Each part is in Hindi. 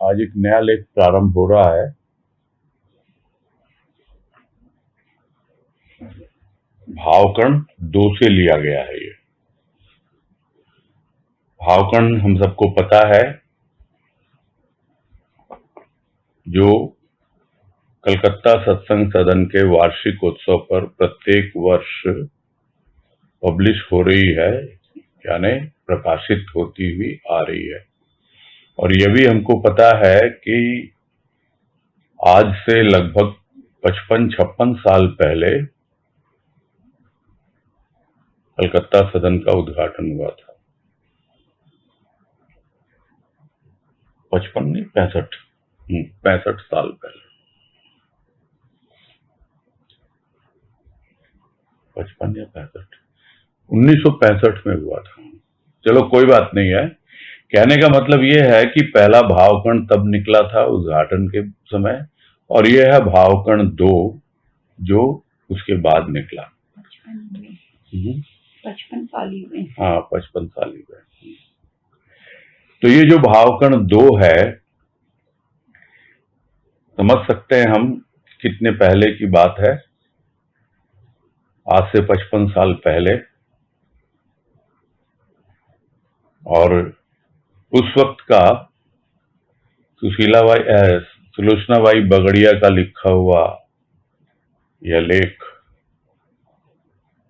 आज एक नया लेख प्रारंभ हो रहा है। भावकण 2 से लिया गया है। ये भावकण हम सबको पता है, जो कलकत्ता सत्संग सदन के वार्षिक उत्सव पर प्रत्येक वर्ष पब्लिश हो रही है, यानी प्रकाशित होती हुई आ रही है। और यह भी हमको पता है कि आज से लगभग 55-56 साल पहले कलकत्ता सदन का उद्घाटन हुआ था। 55 नहीं, 65 साल पहले, 55 या 65, 1965 में हुआ था। चलो कोई बात नहीं है। कहने का मतलब ये है कि पहला भावकण तब निकला था उद्घाटन के समय, और यह है भावकण 2 जो उसके बाद निकला। 55 साल ही हुए। हाँ, 55 साल ही हुए। तो ये जो भावकण 2 है, समझ सकते हैं हम कितने पहले की बात है। आज से 55 साल पहले, और उस वक्त का सुलोचनाबाई बगड़िया का लिखा हुआ यह लेख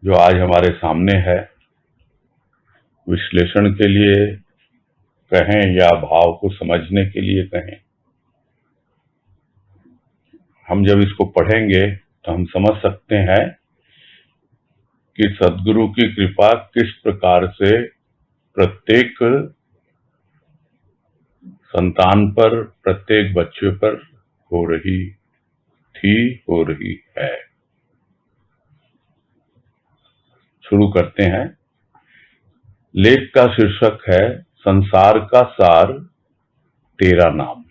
जो आज हमारे सामने है, विश्लेषण के लिए कहें या भाव को समझने के लिए कहें, हम जब इसको पढ़ेंगे तो हम समझ सकते हैं कि सद्गुरु की कृपा किस प्रकार से प्रत्येक संतान पर, प्रत्येक बच्चे पर हो रही थी, हो रही है। शुरू करते हैं। लेख का शीर्षक है संसार का सार तेरा नाम।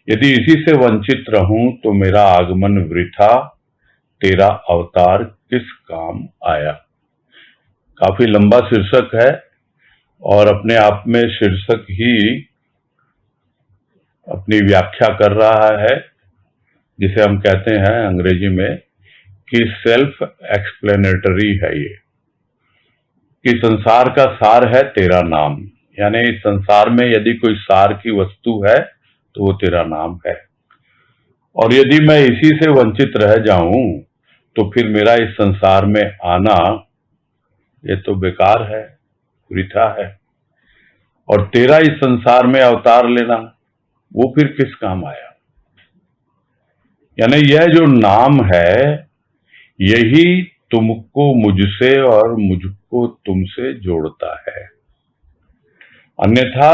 यदि इसी से वंचित रहूं तो मेरा आगमन वृथा, तेरा अवतार किस काम आया। काफी लंबा शीर्षक है, और अपने आप में शीर्षक ही अपनी व्याख्या कर रहा है, जिसे हम कहते हैं अंग्रेजी में कि सेल्फ एक्सप्लेनेटरी है ये, कि संसार का सार है तेरा नाम। यानी इस संसार में यदि कोई सार की वस्तु है तो वो तेरा नाम है, और यदि मैं इसी से वंचित रह जाऊं तो फिर मेरा इस संसार में आना ये तो बेकार है, वृथा है। और तेरा इस संसार में अवतार लेना वो फिर किस काम आया। यानी यह जो नाम है, यही तुमको मुझसे और मुझको तुमसे जोड़ता है। अन्यथा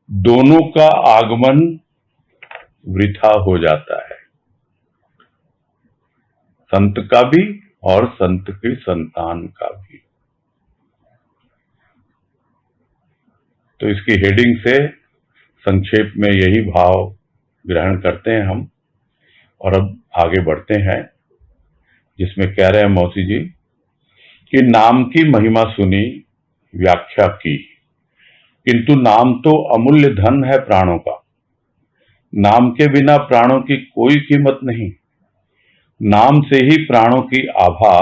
दोनों का आगमन वृथा हो जाता है, संत का भी और संत की संतान का भी। तो इसकी हेडिंग से संक्षेप में यही भाव ग्रहण करते हैं हम, और अब आगे बढ़ते हैं, जिसमें कह रहे हैं मौसी जी कि नाम की महिमा सुनी, व्याख्या की, किंतु नाम तो अमूल्य धन है प्राणों का। नाम के बिना प्राणों की कोई कीमत नहीं। नाम से ही प्राणों की आभा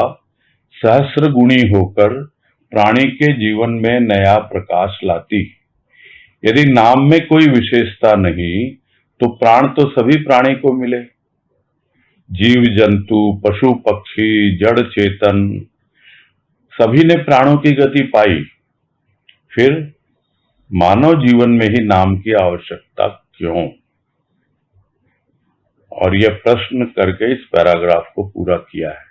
सहस्र गुणी होकर प्राणी के जीवन में नया प्रकाश लाती। यदि नाम में कोई विशेषता नहीं तो प्राण तो सभी प्राणी को मिले। जीव जंतु, पशु पक्षी, जड़ चेतन सभी ने प्राणों की गति पाई, फिर मानव जीवन में ही नाम की आवश्यकता क्यों। और यह प्रश्न करके इस पैराग्राफ को पूरा किया है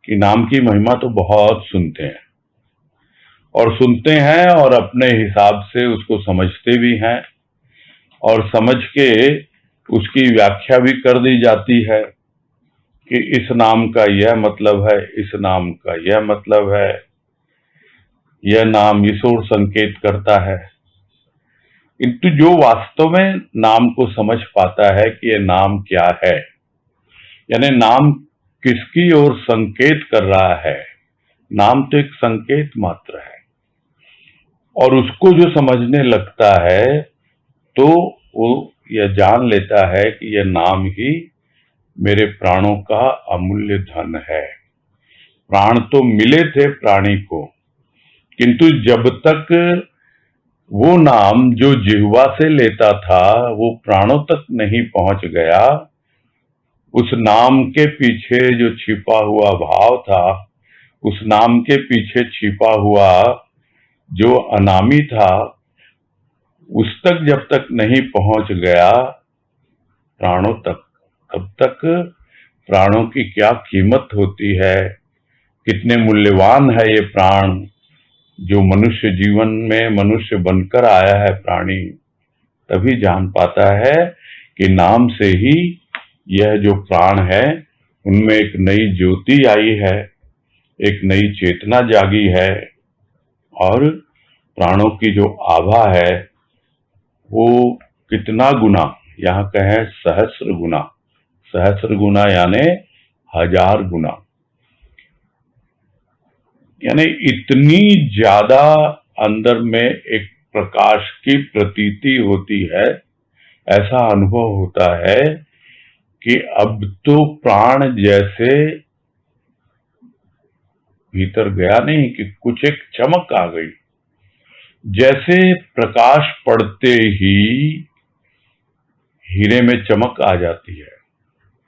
कि नाम की महिमा तो बहुत सुनते हैं, और अपने हिसाब से उसको समझते भी हैं, और समझ के उसकी व्याख्या भी कर दी जाती है कि इस नाम का यह मतलब है, इस नाम का यह मतलब है, यह नाम इस ओर संकेत करता है। किंतु जो वास्तव में नाम को समझ पाता है कि यह नाम क्या है, यानी नाम किसकी ओर संकेत कर रहा है, नाम तो एक संकेत मात्र है, और उसको जो समझने लगता है तो वो यह जान लेता है कि यह नाम ही मेरे प्राणों का अमूल्य धन है। प्राण तो मिले थे प्राणी को, किंतु जब तक वो नाम जो जिह्वा से लेता था वो प्राणों तक नहीं पहुंच गया, उस नाम के पीछे जो छिपा हुआ भाव था, उस नाम के पीछे छिपा हुआ जो अनामी था, उस तक जब तक नहीं पहुंच गया प्राणों तक, तब तक प्राणों की क्या कीमत होती है, कितने मूल्यवान है ये प्राण जो मनुष्य जीवन में मनुष्य बनकर आया है प्राणी, तभी जान पाता है कि नाम से ही यह जो प्राण है उनमें एक नई ज्योति आई है, एक नई चेतना जागी है, और प्राणों की जो आभा है वो कितना गुना, यहाँ कहें सहस्र गुना यानी 1000 गुना, यानी इतनी ज्यादा अंदर में एक प्रकाश की प्रतीति होती है, ऐसा अनुभव होता है कि अब तो प्राण जैसे भीतर गया नहीं कि कुछ एक चमक आ गई, जैसे प्रकाश पड़ते ही हीरे में चमक आ जाती है,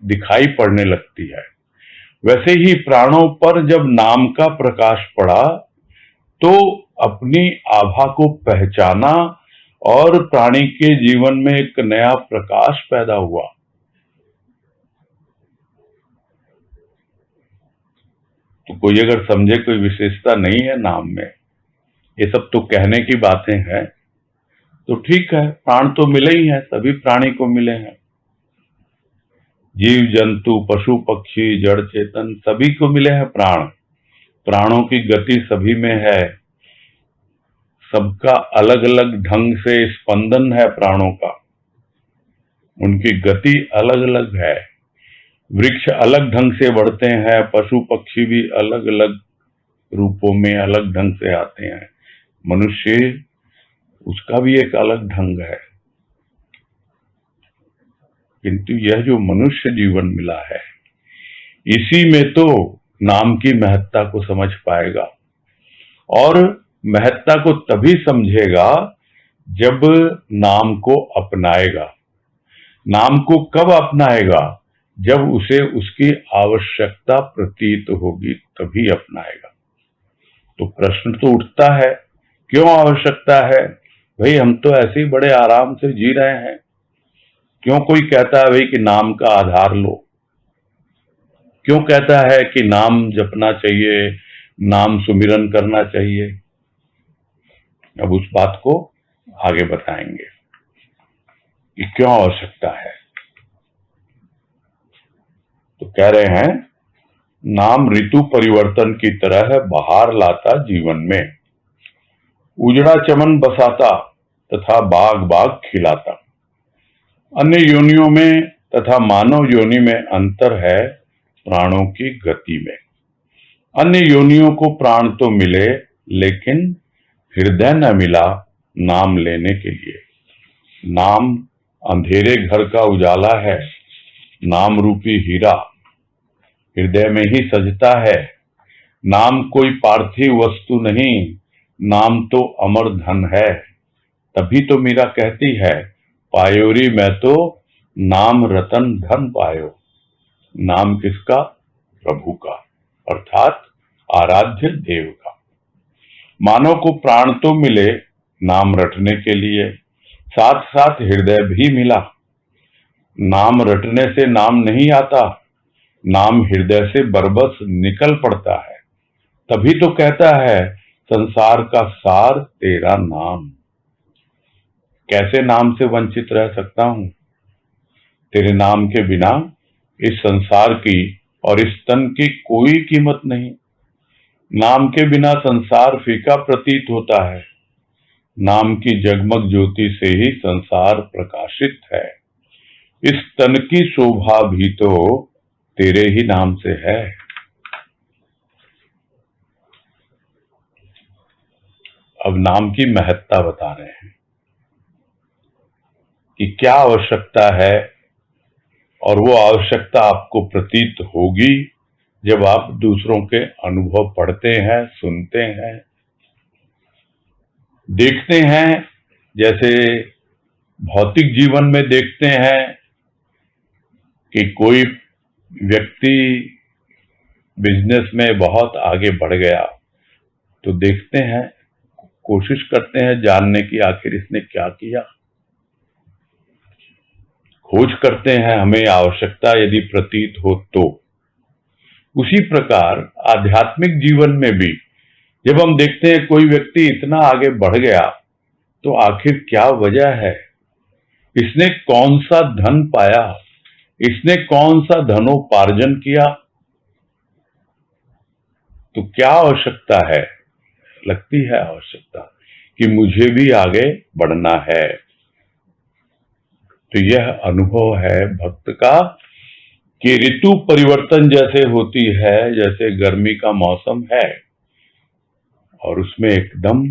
दिखाई पड़ने लगती है, वैसे ही प्राणों पर जब नाम का प्रकाश पड़ा तो अपनी आभा को पहचाना और प्राणी के जीवन में एक नया प्रकाश पैदा हुआ। तो कोई अगर समझे कोई विशेषता नहीं है नाम में, ये सब तो कहने की बातें हैं, तो ठीक है, प्राण तो मिले ही हैं, सभी प्राणी को मिले हैं, जीव जंतु पशु पक्षी जड़ चेतन सभी को मिले हैं प्राण। प्राणों की गति सभी में है, सबका अलग अलग ढंग से स्पंदन है प्राणों का, उनकी गति अलग अलग है। वृक्ष अलग ढंग से बढ़ते हैं, पशु पक्षी भी अलग अलग रूपों में अलग ढंग से आते हैं, मनुष्य उसका भी एक अलग ढंग है, किंतु यह जो मनुष्य जीवन मिला है इसी में तो नाम की महत्ता को समझ पाएगा, और महत्ता को तभी समझेगा जब नाम को अपनाएगा। नाम को कब अपनाएगा? जब उसे उसकी आवश्यकता प्रतीत होगी तभी अपनाएगा। तो प्रश्न तो उठता है, क्यों आवश्यकता है? भाई हम तो ऐसे ही बड़े आराम से जी रहे हैं, क्यों कोई कहता है भाई कि नाम का आधार लो, क्यों कहता है कि नाम जपना चाहिए, नाम सुमिरन करना चाहिए? अब उस बात को आगे बताएंगे कि क्यों आवश्यकता है। तो कह रहे हैं नाम ऋतु परिवर्तन की तरह बहार लाता जीवन में, उजड़ा चमन बसाता तथा बाग बाग खिलाता। अन्य योनियों में तथा मानव योनि में अंतर है प्राणों की गति में। अन्य योनियों को प्राण तो मिले लेकिन हृदय न मिला नाम लेने के लिए। नाम अंधेरे घर का उजाला है, नाम रूपी हीरा हृदय में ही सजता है। नाम कोई पार्थिव वस्तु नहीं, नाम तो अमर धन है। तभी तो मीरा कहती है, पायोरी मैं तो नाम रतन धन पायो। नाम किसका? प्रभु का, अर्थात आराध्य देव का। मानव को प्राण तो मिले नाम रटने के लिए, साथ साथ हृदय भी मिला। नाम रटने से नाम नहीं आता, नाम हृदय से बरबस निकल पड़ता है। तभी तो कहता है संसार का सार तेरा नाम। कैसे नाम से वंचित रह सकता हूं? तेरे नाम के बिना इस संसार की और इस तन की कोई कीमत नहीं। नाम के बिना संसार फीका प्रतीत होता है, नाम की जगमग ज्योति से ही संसार प्रकाशित है। इस तन की शोभा भी तो तेरे ही नाम से है। अब नाम की महत्ता बता रहे हैं। कि क्या आवश्यकता है, और वो आवश्यकता आपको प्रतीत होगी जब आप दूसरों के अनुभव पढ़ते हैं, सुनते हैं, देखते हैं। जैसे भौतिक जीवन में देखते हैं कि कोई व्यक्ति बिजनेस में बहुत आगे बढ़ गया, तो देखते हैं, कोशिश करते हैं जानने की आखिर इसने क्या किया, खोज करते हैं, हमें आवश्यकता यदि प्रतीत हो तो। उसी प्रकार आध्यात्मिक जीवन में भी जब हम देखते हैं कोई व्यक्ति इतना आगे बढ़ गया, तो आखिर क्या वजह है, इसने कौन सा धन पाया, इसने कौन सा धनोपार्जन किया, तो क्या आवश्यकता है, लगती है आवश्यकता कि मुझे भी आगे बढ़ना है। तो यह अनुभव है भक्त का कि ऋतु परिवर्तन जैसे होती है, जैसे गर्मी का मौसम है और उसमें एकदम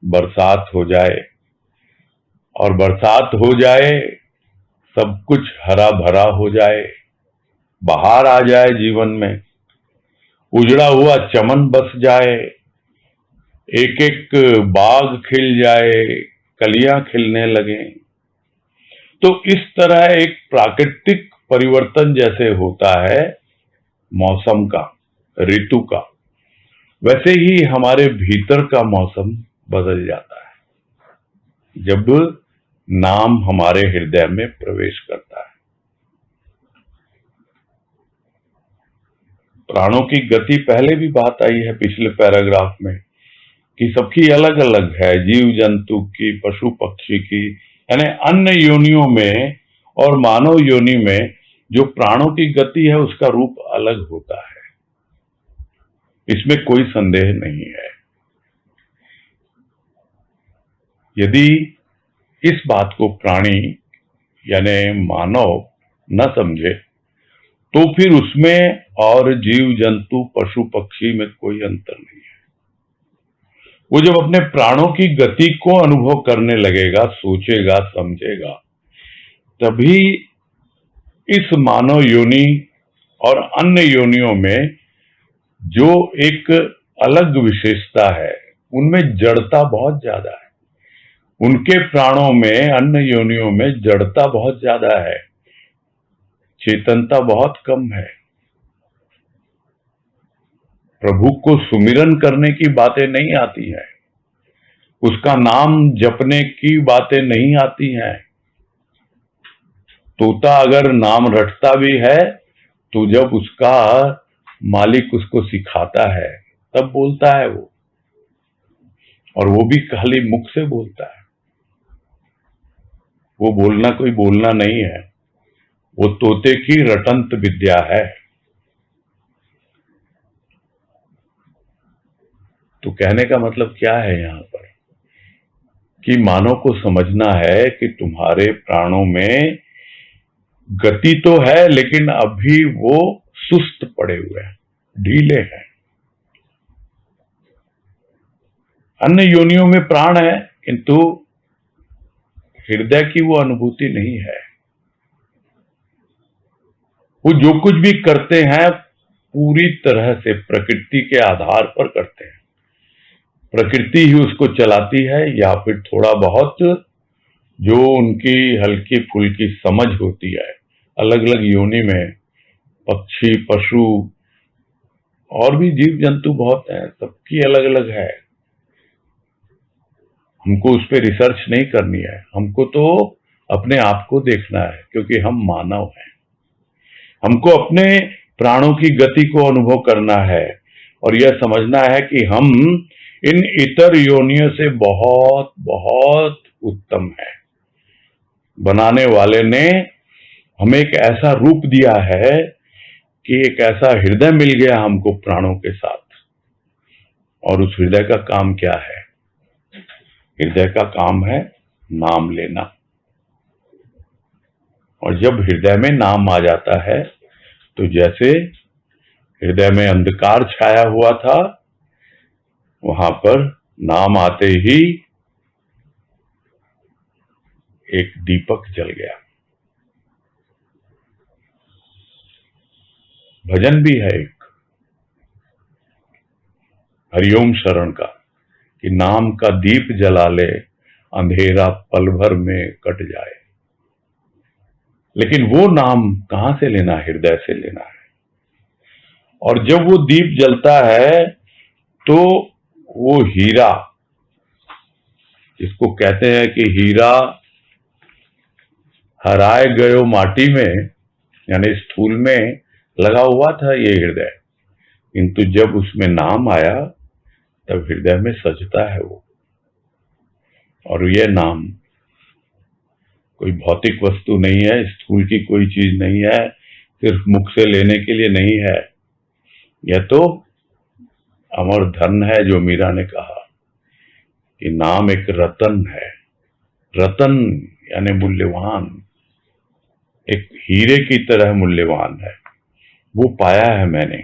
बरसात हो जाए, और बरसात हो जाए, सब कुछ हरा भरा हो जाए, बहार आ जाए जीवन में, उजड़ा हुआ चमन बस जाए, एक एक बाग खिल जाए, कलियां खिलने लगे। तो इस तरह एक प्राकृतिक परिवर्तन जैसे होता है मौसम का, ऋतु का, वैसे ही हमारे भीतर का मौसम बदल जाता है जब नाम हमारे हृदय में प्रवेश करता है। प्राणों की गति पहले भी बात आई है पिछले पैराग्राफ में कि सबकी अलग अलग है, जीव जंतु की, पशु पक्षी की, यानी अन्य योनियों में और मानव योनि में जो प्राणों की गति है उसका रूप अलग होता है, इसमें कोई संदेह नहीं है। यदि इस बात को प्राणी यानी मानव न समझे तो फिर उसमें और जीव जंतु पशु पक्षी में कोई अंतर नहीं है। वो जब अपने प्राणों की गति को अनुभव करने लगेगा, सोचेगा, समझेगा, तभी इस मानव योनि और अन्य योनियों में जो एक अलग विशेषता है, उनमें जड़ता बहुत ज्यादा है। उनके प्राणों में, अन्य योनियों में जड़ता बहुत ज्यादा है, चेतनता बहुत कम है। प्रभु को सुमिरन करने की बातें नहीं आती हैं, उसका नाम जपने की बातें नहीं आती हैं। तोता अगर नाम रटता भी है तो जब उसका मालिक उसको सिखाता है तब बोलता है वो, और वो भी खाली मुख से बोलता है। वो बोलना कोई बोलना नहीं है, वो तोते की रटंत विद्या है। तो कहने का मतलब क्या है यहां पर कि मानव को समझना है कि तुम्हारे प्राणों में गति तो है, लेकिन अभी वो सुस्त पड़े हुए हैं, ढीले हैं। अन्य योनियों में प्राण है किंतु हृदय की वो अनुभूति नहीं है। वो जो कुछ भी करते हैं पूरी तरह से प्रकृति के आधार पर करते हैं, प्रकृति ही उसको चलाती है, या फिर थोड़ा बहुत जो उनकी हल्की फुल्की समझ होती है। अलग अलग योनि में पक्षी, पशु और भी जीव जंतु बहुत हैं, सबकी अलग अलग है। हमको उस पर रिसर्च नहीं करनी है, हमको तो अपने आप को देखना है, क्योंकि हम मानव हैं। हमको अपने प्राणों की गति को अनुभव करना है और यह समझना है कि हम इन इतर योनियों से बहुत बहुत उत्तम है। बनाने वाले ने हमें एक ऐसा रूप दिया है कि एक ऐसा हृदय मिल गया हमको प्राणों के साथ, और उस हृदय का काम क्या है? हृदय का काम है नाम लेना। और जब हृदय में नाम आ जाता है तो जैसे हृदय में अंधकार छाया हुआ था, वहां पर नाम आते ही एक दीपक जल गया। भजन भी है एक हरिओम शरण का कि नाम का दीप जला ले, अंधेरा पल भर में कट जाए। लेकिन वो नाम कहां से लेना? हृदय से लेना है। और जब वो दीप जलता है तो वो हीरा, इसको कहते हैं कि हीरा हराए गयो माटी में, यानी स्थूल में लगा हुआ था ये हृदय, किंतु जब उसमें नाम आया तब हृदय में सजता है वो। और ये नाम कोई भौतिक वस्तु नहीं है, स्थूल की कोई चीज नहीं है, सिर्फ मुख से लेने के लिए नहीं है। यह तो अमर धन है, जो मीरा ने कहा कि नाम एक रतन है। रतन यानी मूल्यवान, एक हीरे की तरह मूल्यवान है। वो पाया है मैंने।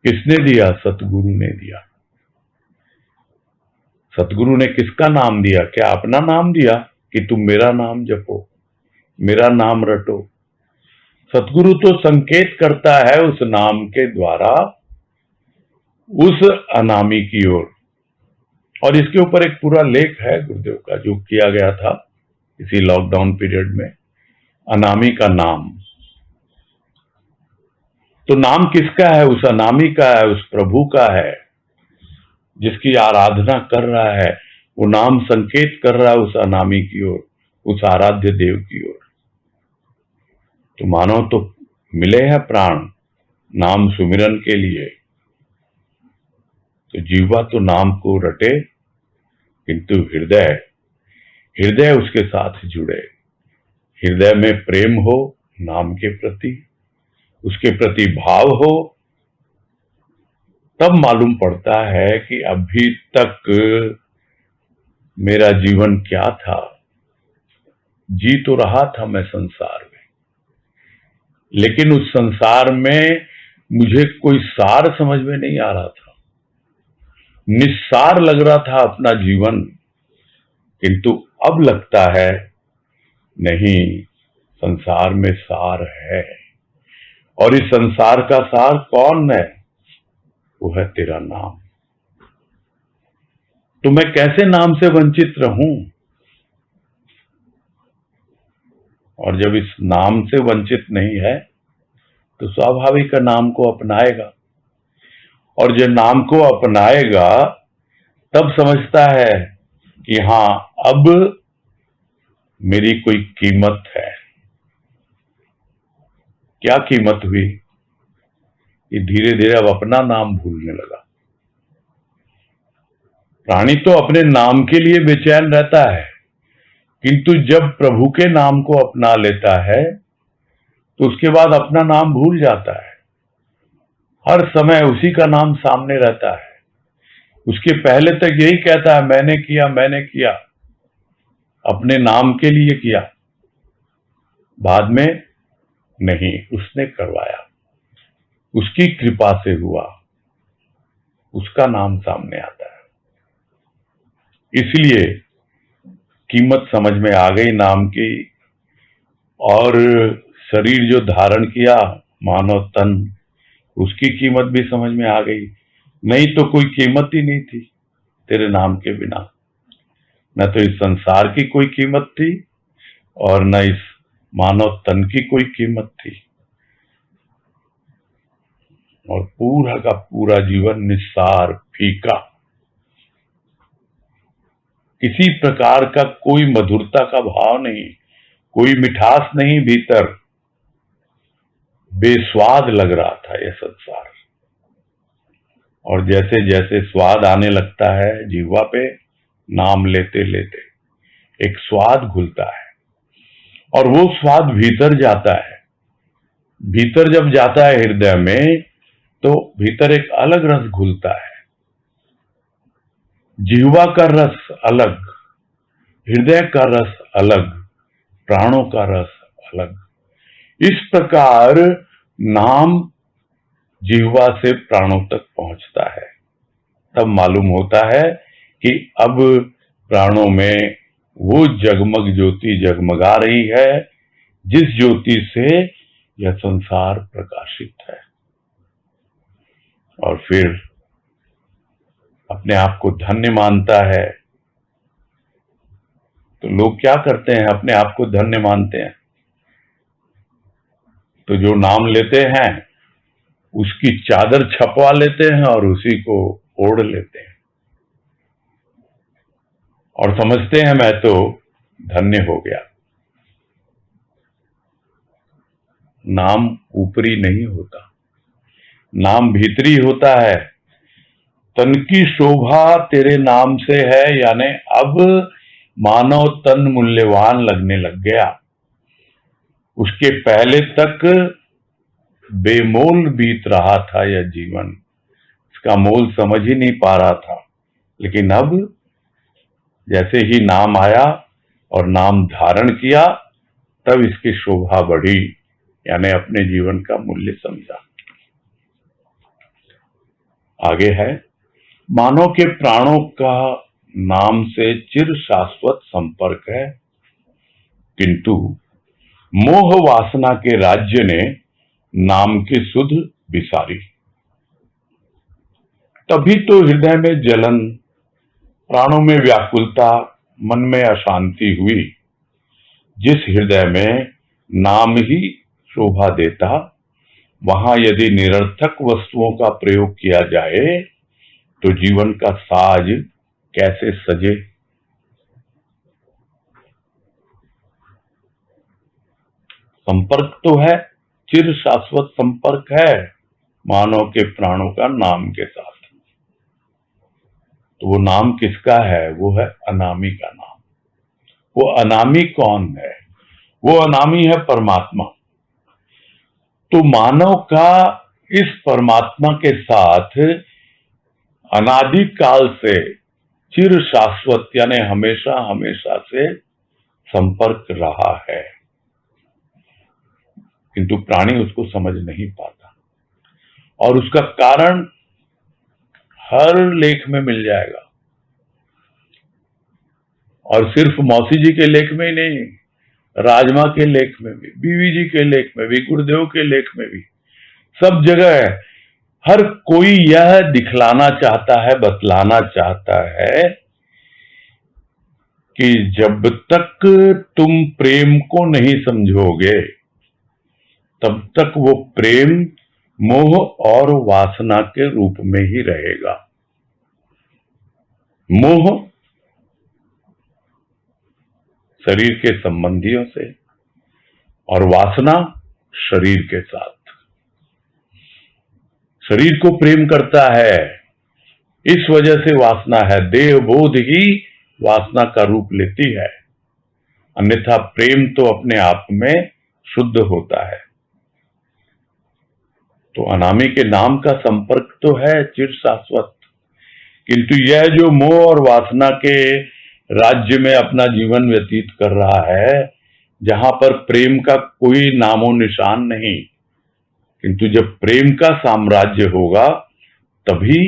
किसने दिया? सतगुरु ने दिया। सतगुरु ने किसका नाम दिया? क्या अपना नाम दिया कि तुम मेरा नाम जपो, मेरा नाम रटो? सतगुरु तो संकेत करता है उस नाम के द्वारा उस अनामी की ओर। और इसके ऊपर एक पूरा लेख है गुरुदेव का, जो किया गया था इसी लॉकडाउन पीरियड में, अनामी का नाम। तो नाम किसका है? उस अनामी का है, उस प्रभु का है जिसकी आराधना कर रहा है। वो नाम संकेत कर रहा है उस अनामी की ओर, उस आराध्य देव की ओर। तो मानव तो मिले हैं प्राण नाम सुमिरन के लिए, तो जीवा तो नाम को रटे, किंतु हृदय उसके साथ जुड़े। हृदय में प्रेम हो नाम के प्रति, उसके प्रति भाव हो, तब मालूम पड़ता है कि अभी तक मेरा जीवन क्या था। जी तो रहा था मैं संसार में, लेकिन उस संसार में मुझे कोई सार समझ में नहीं आ रहा था। निस्सार लग रहा था अपना जीवन, किंतु अब लगता है नहीं, संसार में सार है। और इस संसार का सार कौन है? वो है तेरा नाम। तो मैं कैसे नाम से वंचित रहूं? और जब इस नाम से वंचित नहीं है तो स्वाभाविक नाम को अपनाएगा। और जब नाम को अपनाएगा तब समझता है कि हां, अब मेरी कोई कीमत है। क्या कीमत हुई? कि धीरे धीरे अब अपना नाम भूलने लगा। प्राणी तो अपने नाम के लिए बेचैन रहता है, किंतु जब प्रभु के नाम को अपना लेता है तो उसके बाद अपना नाम भूल जाता है। हर समय उसी का नाम सामने रहता है। उसके पहले तक यही कहता है, मैंने किया, मैंने किया, अपने नाम के लिए किया। बाद में नहीं, उसने करवाया, उसकी कृपा से हुआ, उसका नाम सामने आता है। इसलिए कीमत समझ में आ गई नाम की। और शरीर जो धारण किया, मानव तन, उसकी कीमत भी समझ में आ गई। नहीं तो कोई कीमत ही नहीं थी तेरे नाम के बिना। न तो इस संसार की कोई कीमत थी और न इस मानव तन की कोई कीमत थी। और पूरा का पूरा जीवन निस्सार, फीका, किसी प्रकार का कोई मधुरता का भाव नहीं, कोई मिठास नहीं, भीतर बेस्वाद लग रहा था यह संसार। और जैसे जैसे स्वाद आने लगता है जीवा पे, नाम लेते लेते एक स्वाद घुलता है। और वो स्वाद भीतर जाता है। भीतर जब जाता है हृदय में, तो भीतर एक अलग रस घुलता है। जिह्वा का रस अलग, हृदय का रस अलग, प्राणों का रस अलग। इस प्रकार नाम जिह्वा से प्राणों तक पहुंचता है। तब मालूम होता है कि अब प्राणों में वो जगमग ज्योति जगमगा रही है जिस ज्योति से यह संसार प्रकाशित है। और फिर अपने आप को धन्य मानता है। तो लोग क्या करते हैं, अपने आप को धन्य मानते हैं तो जो नाम लेते हैं उसकी चादर छपवा लेते हैं और उसी को ओढ़ लेते हैं और समझते हैं मैं तो धन्य हो गया। नाम ऊपरी नहीं होता, नाम भीतरी होता है। तन की शोभा तेरे नाम से है, यानी अब मानव तन मूल्यवान लगने लग गया। उसके पहले तक बेमोल बीत रहा था यह जीवन, इसका मोल समझ ही नहीं पा रहा था। लेकिन अब जैसे ही नाम आया और नाम धारण किया तब इसकी शोभा बढ़ी, यानी अपने जीवन का मूल्य समझा। आगे है, मानव के प्राणों का नाम से चिर शाश्वत संपर्क है, किंतु मोह वासना के राज्य ने नाम की सुध बिसारी। तभी तो हृदय में जलन, प्राणों में व्याकुलता, मन में अशांति हुई। जिस हृदय में नाम ही शोभा देता, वहां यदि निरर्थक वस्तुओं का प्रयोग किया जाए तो जीवन का साज कैसे सजे। संपर्क तो है, चिर शाश्वत संपर्क है मानव के प्राणों का नाम के साथ। तो वो नाम किसका है? वो है अनामी का नाम। वो अनामी कौन है? वो अनामी है परमात्मा। तो मानव का इस परमात्मा के साथ अनादि काल से चिर शाश्वत यानी हमेशा हमेशा से संपर्क रहा है, किंतु प्राणी उसको समझ नहीं पाता। और उसका कारण हर लेख में मिल जाएगा, और सिर्फ मौसी जी के लेख में ही नहीं, राजमा के लेख में भी, बीवी जी के लेख में भी, गुरुदेव के लेख में भी, सब जगह है। हर कोई यह दिखलाना चाहता है, बतलाना चाहता है कि जब तक तुम प्रेम को नहीं समझोगे तब तक वो प्रेम मोह और वासना के रूप में ही रहेगा। मोह शरीर के संबंधियों से और वासना शरीर के साथ। शरीर को प्रेम करता है, इस वजह से वासना है। देह बोध ही वासना का रूप लेती है, अन्यथा प्रेम तो अपने आप में शुद्ध होता है। तो अनामी के नाम का संपर्क तो है चिर शाश्वत, किंतु यह जो मोह और वासना के राज्य में अपना जीवन व्यतीत कर रहा है, जहां पर प्रेम का कोई नामो निशान नहीं, किंतु जब प्रेम का साम्राज्य होगा तभी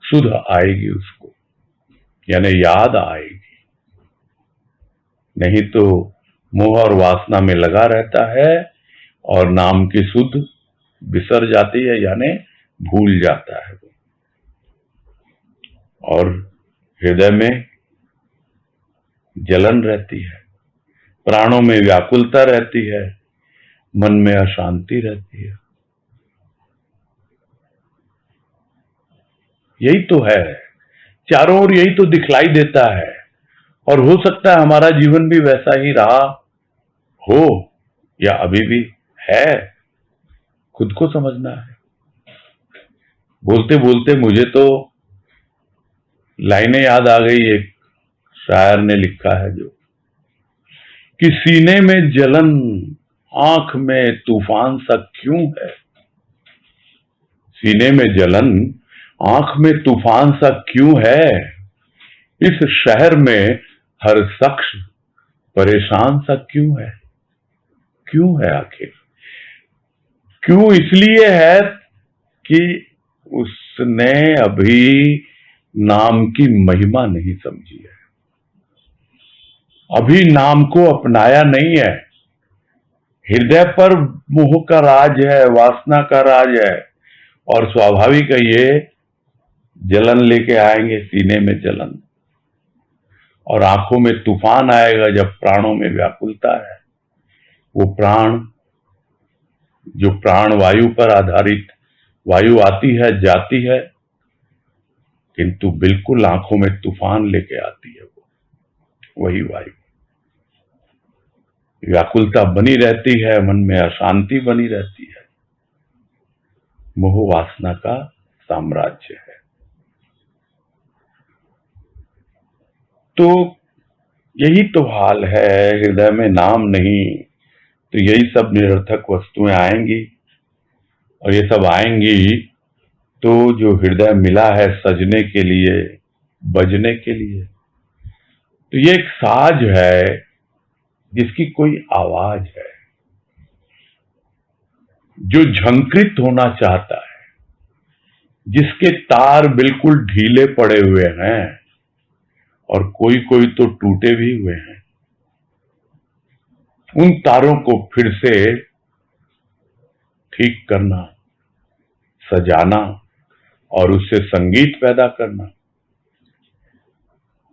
सुध आएगी उसको, यानी याद आएगी। नहीं तो मोह और वासना में लगा रहता है और नाम की सुध बिसर जाती है, यानी भूल जाता है। और हृदय में जलन रहती है, प्राणों में व्याकुलता रहती है, मन में अशांति रहती है। यही तो है, चारों ओर यही तो दिखलाई देता है। और हो सकता है हमारा जीवन भी वैसा ही रहा हो या अभी भी है, खुद को समझना है। बोलते बोलते मुझे तो लाइनें याद आ गई, एक शायर ने लिखा है जो कि सीने में जलन, आंख में तूफान सा क्यों है। सीने में जलन, आंख में तूफान सा क्यों है, इस शहर में हर शख्स परेशान सा क्यों है। क्यों है आखिर? क्यों इसलिए है कि उसने अभी नाम की महिमा नहीं समझी है। अभी नाम को अपनाया नहीं है। हृदय पर मोह का राज है, वासना का राज है, और स्वाभाविक है ये जलन लेके आएंगे, सीने में जलन, और आंखों में तूफान आएगा जब प्राणों में व्याकुलता है। वो प्राण, जो प्राण वायु पर आधारित, वायु आती है जाती है, किंतु बिल्कुल आंखों में तूफान लेके आती है। वो वही वायु, व्याकुलता बनी रहती है, मन में अशांति बनी रहती है। मोह वासना का साम्राज्य है। तो यही तो हाल है। हृदय में नाम नहीं तो यही सब निरर्थक वस्तुएं आएंगी, और ये सब आएंगी तो जो हृदय मिला है सजने के लिए, बजने के लिए, तो ये एक साज है जिसकी कोई आवाज है, जो झंकृत होना चाहता है, जिसके तार बिल्कुल ढीले पड़े हुए हैं और कोई कोई तो टूटे भी हुए हैं। उन तारों को फिर से ठीक करना, सजाना और उससे संगीत पैदा करना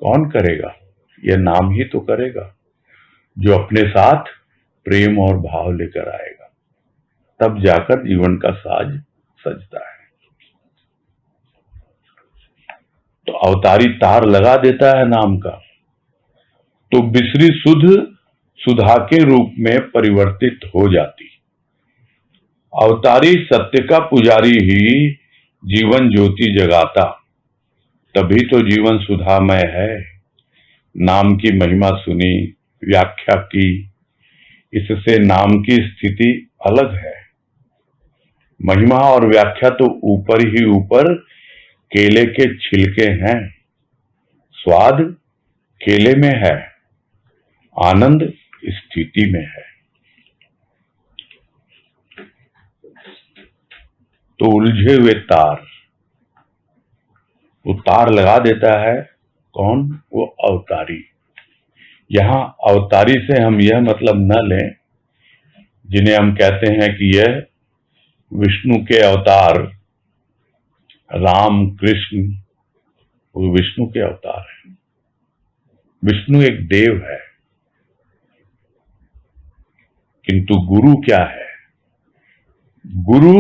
कौन करेगा? यह नाम ही तो करेगा, जो अपने साथ प्रेम और भाव लेकर आएगा, तब जाकर जीवन का साज सजता है। तो अवतारी तार लगा देता है नाम का, तो बिसरी सुध सुधा के रूप में परिवर्तित हो जाती। अवतारी सत्य का पुजारी ही जीवन ज्योति जगाता, तभी तो जीवन सुधामय है। नाम की महिमा सुनी, व्याख्या की, इससे नाम की स्थिति अलग है। महिमा और व्याख्या तो ऊपर ही ऊपर केले के छिलके हैं। स्वाद केले में है, आनंद स्थिति में है। तो उलझे हुए तार, वो तार लगा देता है कौन? वो अवतारी। यहां अवतारी से हम यह मतलब न लें जिन्हें हम कहते हैं कि यह विष्णु के अवतार, राम कृष्ण, वो विष्णु के अवतार हैं। विष्णु एक देव है, किंतु गुरु क्या है? गुरु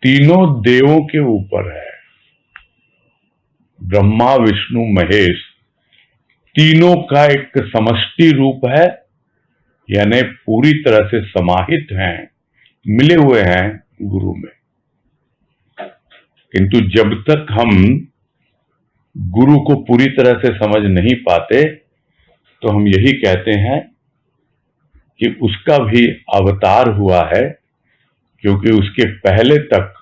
तीनों देवों के ऊपर है। ब्रह्मा विष्णु महेश तीनों का एक समष्टि रूप है, यानी पूरी तरह से समाहित हैं, मिले हुए हैं गुरु में। किंतु जब तक हम गुरु को पूरी तरह से समझ नहीं पाते तो हम यही कहते हैं कि उसका भी अवतार हुआ है, क्योंकि उसके पहले तक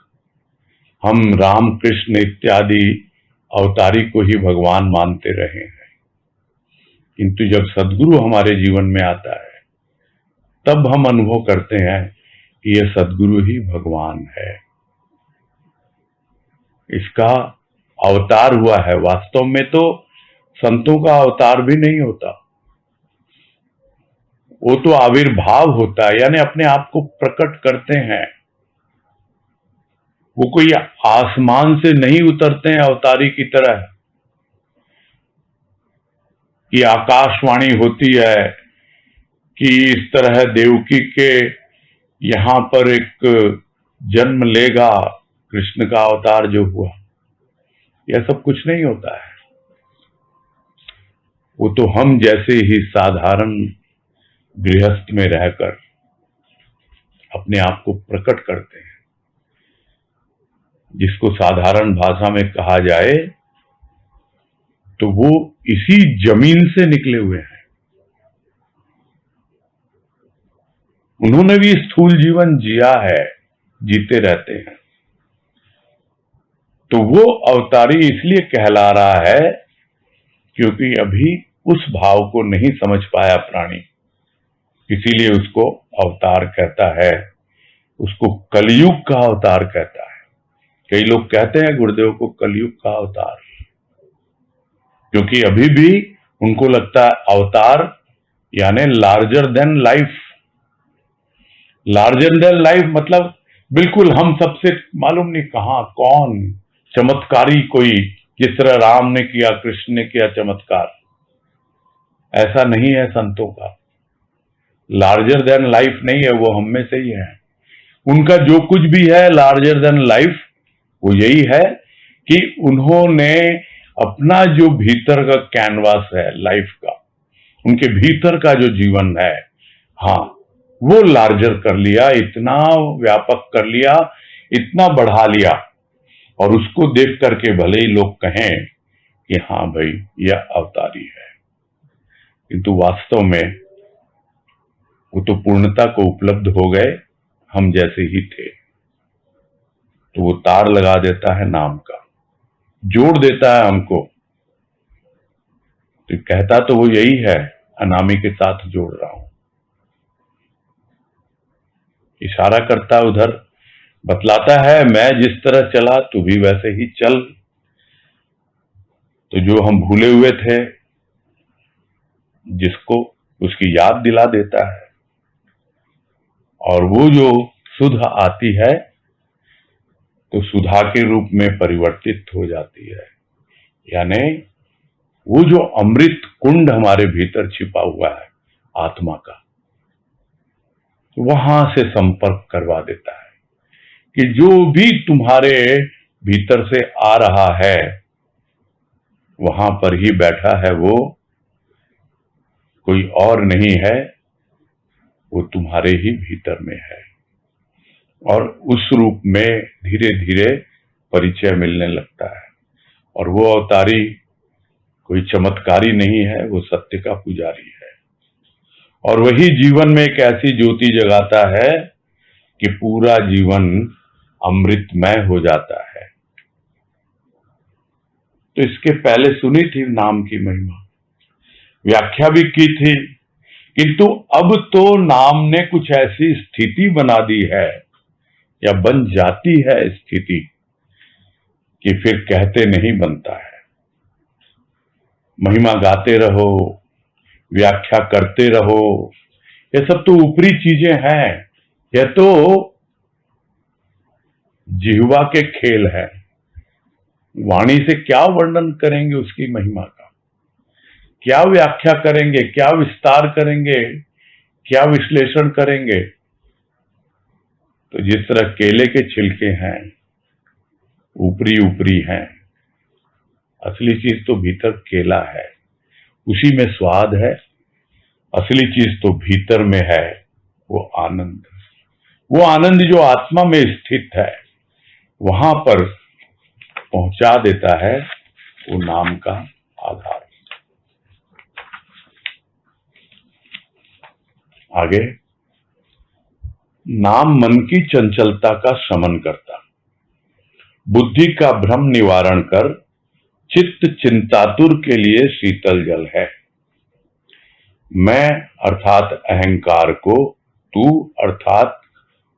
हम राम कृष्ण इत्यादि अवतारी को ही भगवान मानते रहे हैं। किंतु जब सद्गुरु हमारे जीवन में आता है तब हम अनुभव करते हैं कि यह सद्गुरु ही भगवान है, इसका अवतार हुआ है। वास्तव में तो संतों का अवतार भी नहीं होता, वो तो आविर्भाव होता है, यानी अपने आप को प्रकट करते हैं। वो कोई आसमान से नहीं उतरते हैं अवतारी की तरह कि आकाशवाणी होती है कि इस तरह देवकी के यहां पर एक जन्म लेगा कृष्ण का अवतार जो हुआ। यह सब कुछ नहीं होता है। वो तो हम जैसे ही साधारण गृहस्थ में रहकर अपने आप को प्रकट करते हैं, जिसको साधारण भाषा में कहा जाए तो वो इसी जमीन से निकले हुए हैं। उन्होंने भी स्थूल जीवन जिया है, जीते रहते हैं। तो वो अवतारी इसलिए कहला रहा है क्योंकि अभी उस भाव को नहीं समझ पाया प्राणी, इसीलिए उसको अवतार कहता है, उसको कलयुग का अवतार कहता है। कई लोग कहते हैं गुरुदेव को कलयुग का अवतार, क्योंकि अभी भी उनको लगता है अवतार यानी larger than life. Larger than life मतलब बिल्कुल हम सबसे मालूम नहीं कहां कौन चमत्कारी कोई, जिस तरह राम ने किया, कृष्ण ने किया चमत्कार। ऐसा नहीं है संतों का। लार्जर देन लाइफ नहीं है, वो हम में से ही है। उनका जो कुछ भी है लार्जर देन लाइफ, वो यही है कि उन्होंने अपना जो भीतर का कैनवास है लाइफ का, उनके भीतर का जो जीवन है, हाँ, वो लार्जर कर लिया, इतना व्यापक कर लिया, इतना बढ़ा लिया। और उसको देख करके भले ही लोग कहें कि हाँ भाई यह अवतारी है, किंतु वास्तव में वो तो पूर्णता को उपलब्ध हो गए, हम जैसे ही थे। तो वो तार लगा देता है नाम का, जोड़ देता है हमको। तो कहता तो वो यही है, अनामी के साथ जोड़ रहा हूं। इशारा करता उधर, बतलाता है मैं जिस तरह चला तू भी वैसे ही चल। तो जो हम भूले हुए थे, जिसको उसकी याद दिला देता है, और वो जो सुध आती है तो सुधा के रूप में परिवर्तित हो जाती है। यानी वो जो अमृत कुंड हमारे भीतर छिपा हुआ है आत्मा का, वहां से संपर्क करवा देता है कि जो भी तुम्हारे भीतर से आ रहा है वहां पर ही बैठा है वो, कोई और नहीं है, वो तुम्हारे ही भीतर में है। और उस रूप में धीरे धीरे परिचय मिलने लगता है। और वो अवतारी कोई चमत्कारी नहीं है, वो सत्य का पुजारी है। और वही जीवन में एक ऐसी ज्योति जगाता है कि पूरा जीवन अमृतमय हो जाता है। तो इसके पहले सुनी थी नाम की महिमा, व्याख्या भी की थी, किंतु अब तो नाम ने कुछ ऐसी स्थिति बना दी है, या बन जाती है स्थिति, कि फिर कहते नहीं बनता है। महिमा गाते रहो, व्याख्या करते रहो, ये सब तो ऊपरी चीजें हैं। यह तो जिह्वा के खेल है। वाणी से क्या वर्णन करेंगे उसकी महिमा का, क्या व्याख्या करेंगे, क्या विस्तार करेंगे, क्या विश्लेषण करेंगे। तो जिस तरह केले के छिलके हैं, ऊपरी ऊपरी हैं, असली चीज तो भीतर केला है, उसी में स्वाद है। असली चीज तो भीतर में है, वो आनंद। वो आनंद जो आत्मा में स्थित है, वहां पर पहुंचा देता है वो नाम का आधार। आगे, नाम मन की चंचलता का शमन करता, बुद्धि का भ्रम निवारण कर, चित्त चिंतातुर के लिए शीतल जल है। मैं अर्थात अहंकार को तू अर्थात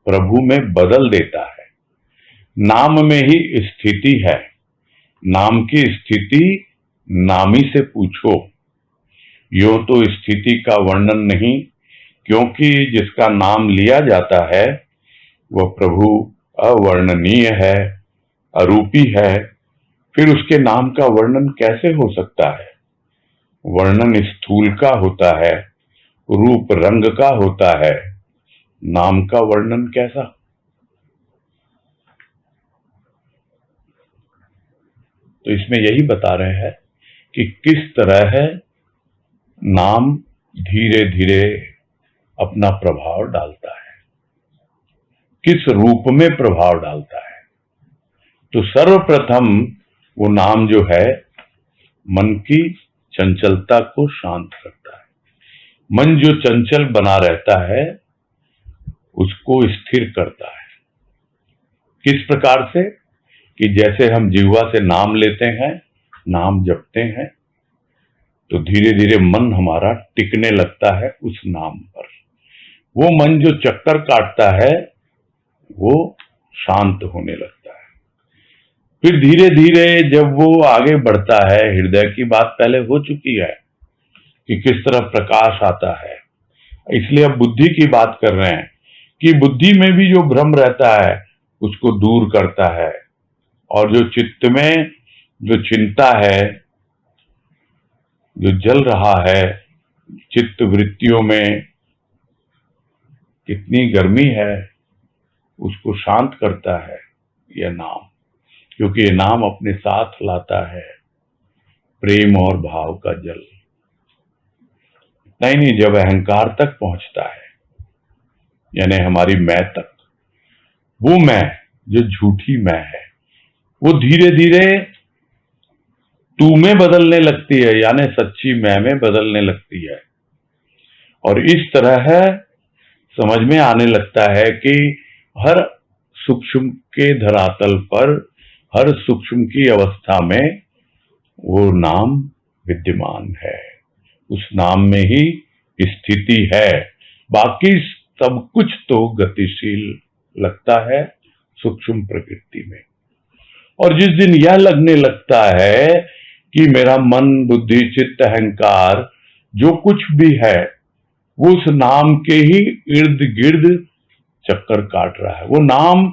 प्रभु में बदल देता है। नाम में ही स्थिति है, नाम की स्थिति नामी से पूछो। यो तो स्थिति का वर्णन नहीं, क्योंकि जिसका नाम लिया जाता है वह प्रभु अवर्णनीय है, अरूपी है। फिर उसके नाम का वर्णन कैसे हो सकता है? वर्णन स्थूल का होता है, रूप रंग का होता है, नाम का वर्णन कैसा? तो इसमें यही बता रहे हैं कि किस तरह है नाम धीरे धीरे अपना प्रभाव डालता है, किस रूप में प्रभाव डालता है। तो सर्वप्रथम वो नाम जो है मन की चंचलता को शांत रखता है। मन जो चंचल बना रहता है उसको स्थिर करता है। किस प्रकार से? कि जैसे हम जिह्वा से नाम लेते हैं, नाम जपते हैं, तो धीरे धीरे मन हमारा टिकने लगता है उस नाम पर। वो मन जो चक्कर काटता है वो शांत होने लगता है। फिर धीरे धीरे जब वो आगे बढ़ता है, हृदय की बात पहले हो चुकी है, कि किस तरह प्रकाश आता है। इसलिए अब बुद्धि की बात कर रहे हैं कि बुद्धि में भी जो भ्रम रहता है उसको दूर करता है, और जो चित्त में जो चिंता है, जो जल रहा है, चित्त वृत्तियों में कितनी गर्मी है, उसको शांत करता है यह नाम, क्योंकि ये नाम अपने साथ लाता है प्रेम और भाव का जल। नहीं, जब अहंकार तक पहुंचता है, यानी हमारी मैं तक, वो मैं जो झूठी मैं है, वो धीरे धीरे तू में बदलने लगती है, यानी सच्ची मैं में बदलने लगती है। और इस तरह समझ में आने लगता है कि हर सूक्ष्म के धरातल पर, हर सूक्ष्म की अवस्था में वो नाम विद्यमान है, उस नाम में ही स्थिति है। बाकी सब कुछ तो गतिशील लगता है सूक्ष्म प्रकृति में। और जिस दिन यह लगने लगता है कि मेरा मन, बुद्धि, चित्त, अहंकार जो कुछ भी है वो उस नाम के ही इर्द गिर्द चक्कर काट रहा है, वो नाम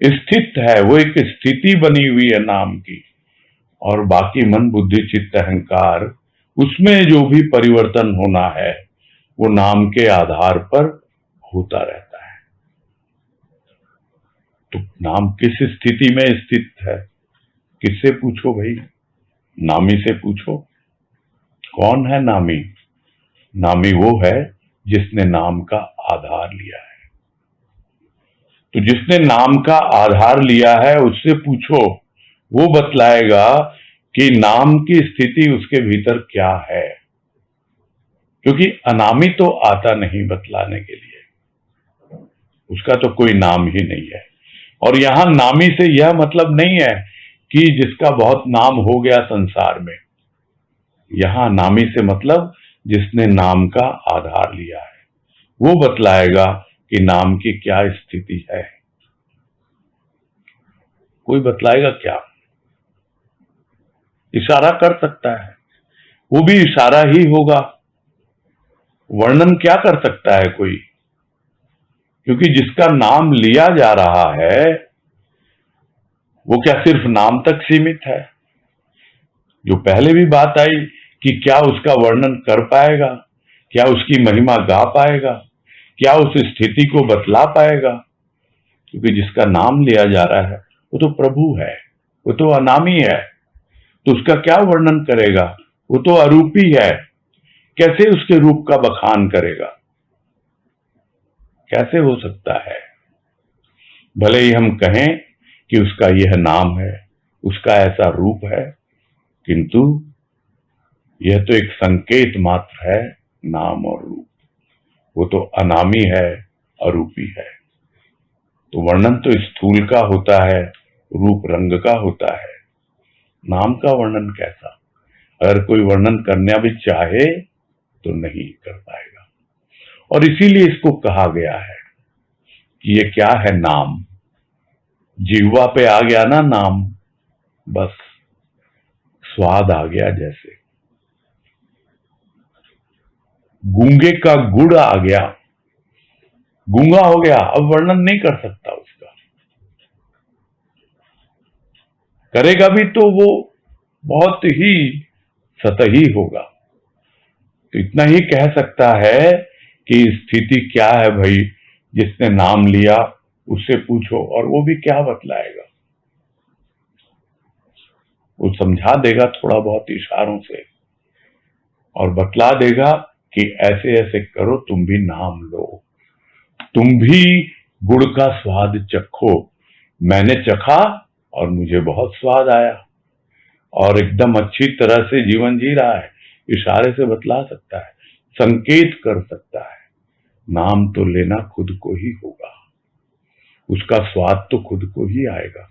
स्थित है, वो एक स्थिति बनी हुई है नाम की, और बाकी मन, बुद्धि, चित्त, अहंकार, उसमें जो भी परिवर्तन होना है वो नाम के आधार पर होता रहता है। तो नाम किस स्थिति में स्थित है, किससे पूछो भाई? नामी से पूछो। कौन है नामी? नामी वो है जिसने नाम का आधार लिया है। तो जिसने नाम का आधार लिया है उससे पूछो, वो बतलाएगा कि नाम की स्थिति उसके भीतर क्या है, क्योंकि अनामी तो आता नहीं बतलाने के लिए, उसका तो कोई नाम ही नहीं है। और यहां नामी से यह मतलब नहीं है कि जिसका बहुत नाम हो गया संसार में, यहां नामी से मतलब जिसने नाम का आधार लिया है, वो बतलाएगा कि नाम की क्या स्थिति है। कोई बतलाएगा क्या? इशारा कर सकता है, वो भी इशारा ही होगा, वर्णन क्या कर सकता है कोई? क्योंकि जिसका नाम लिया जा रहा है वो क्या सिर्फ नाम तक सीमित है? जो पहले भी बात आई कि क्या उसका वर्णन कर पाएगा, क्या उसकी महिमा गा पाएगा, क्या उस स्थिति को बतला पाएगा? क्योंकि जिसका नाम लिया जा रहा है वो तो प्रभु है, वो तो अनामी है, तो उसका क्या वर्णन करेगा? वो तो अरूपी है, कैसे उसके रूप का बखान करेगा? कैसे हो सकता है? भले ही हम कहें कि उसका यह नाम है, उसका ऐसा रूप है, किंतु यह तो एक संकेत मात्र है, नाम और रूप। वो तो अनामी है, अरूपी है। तो वर्णन तो स्थूल का होता है, रूप रंग का होता है, नाम का वर्णन कैसा? अगर कोई वर्णन करना भी चाहे तो नहीं कर पाएगा। और इसीलिए इसको कहा गया है कि ये क्या है नाम। जिह्वा पे आ गया ना नाम, बस स्वाद आ गया। जैसे गूंगे का गुड़ आ गया, गूंगा हो गया, अब वर्णन नहीं कर सकता उसका, करेगा भी तो वो बहुत ही सतही होगा। तो इतना ही कह सकता है कि स्थिति क्या है भाई, जिसने नाम लिया उससे पूछो, और वो भी क्या बतलाएगा? वो समझा देगा थोड़ा बहुत इशारों से, और बतला देगा कि ऐसे ऐसे करो, तुम भी नाम लो, तुम भी गुड़ का स्वाद चखो। मैंने चखा और मुझे बहुत स्वाद आया, और एकदम अच्छी तरह से जीवन जी रहा है। इशारे से बतला सकता है, संकेत कर सकता है। नाम तो लेना खुद को ही होगा, उसका स्वाद तो खुद को ही आएगा।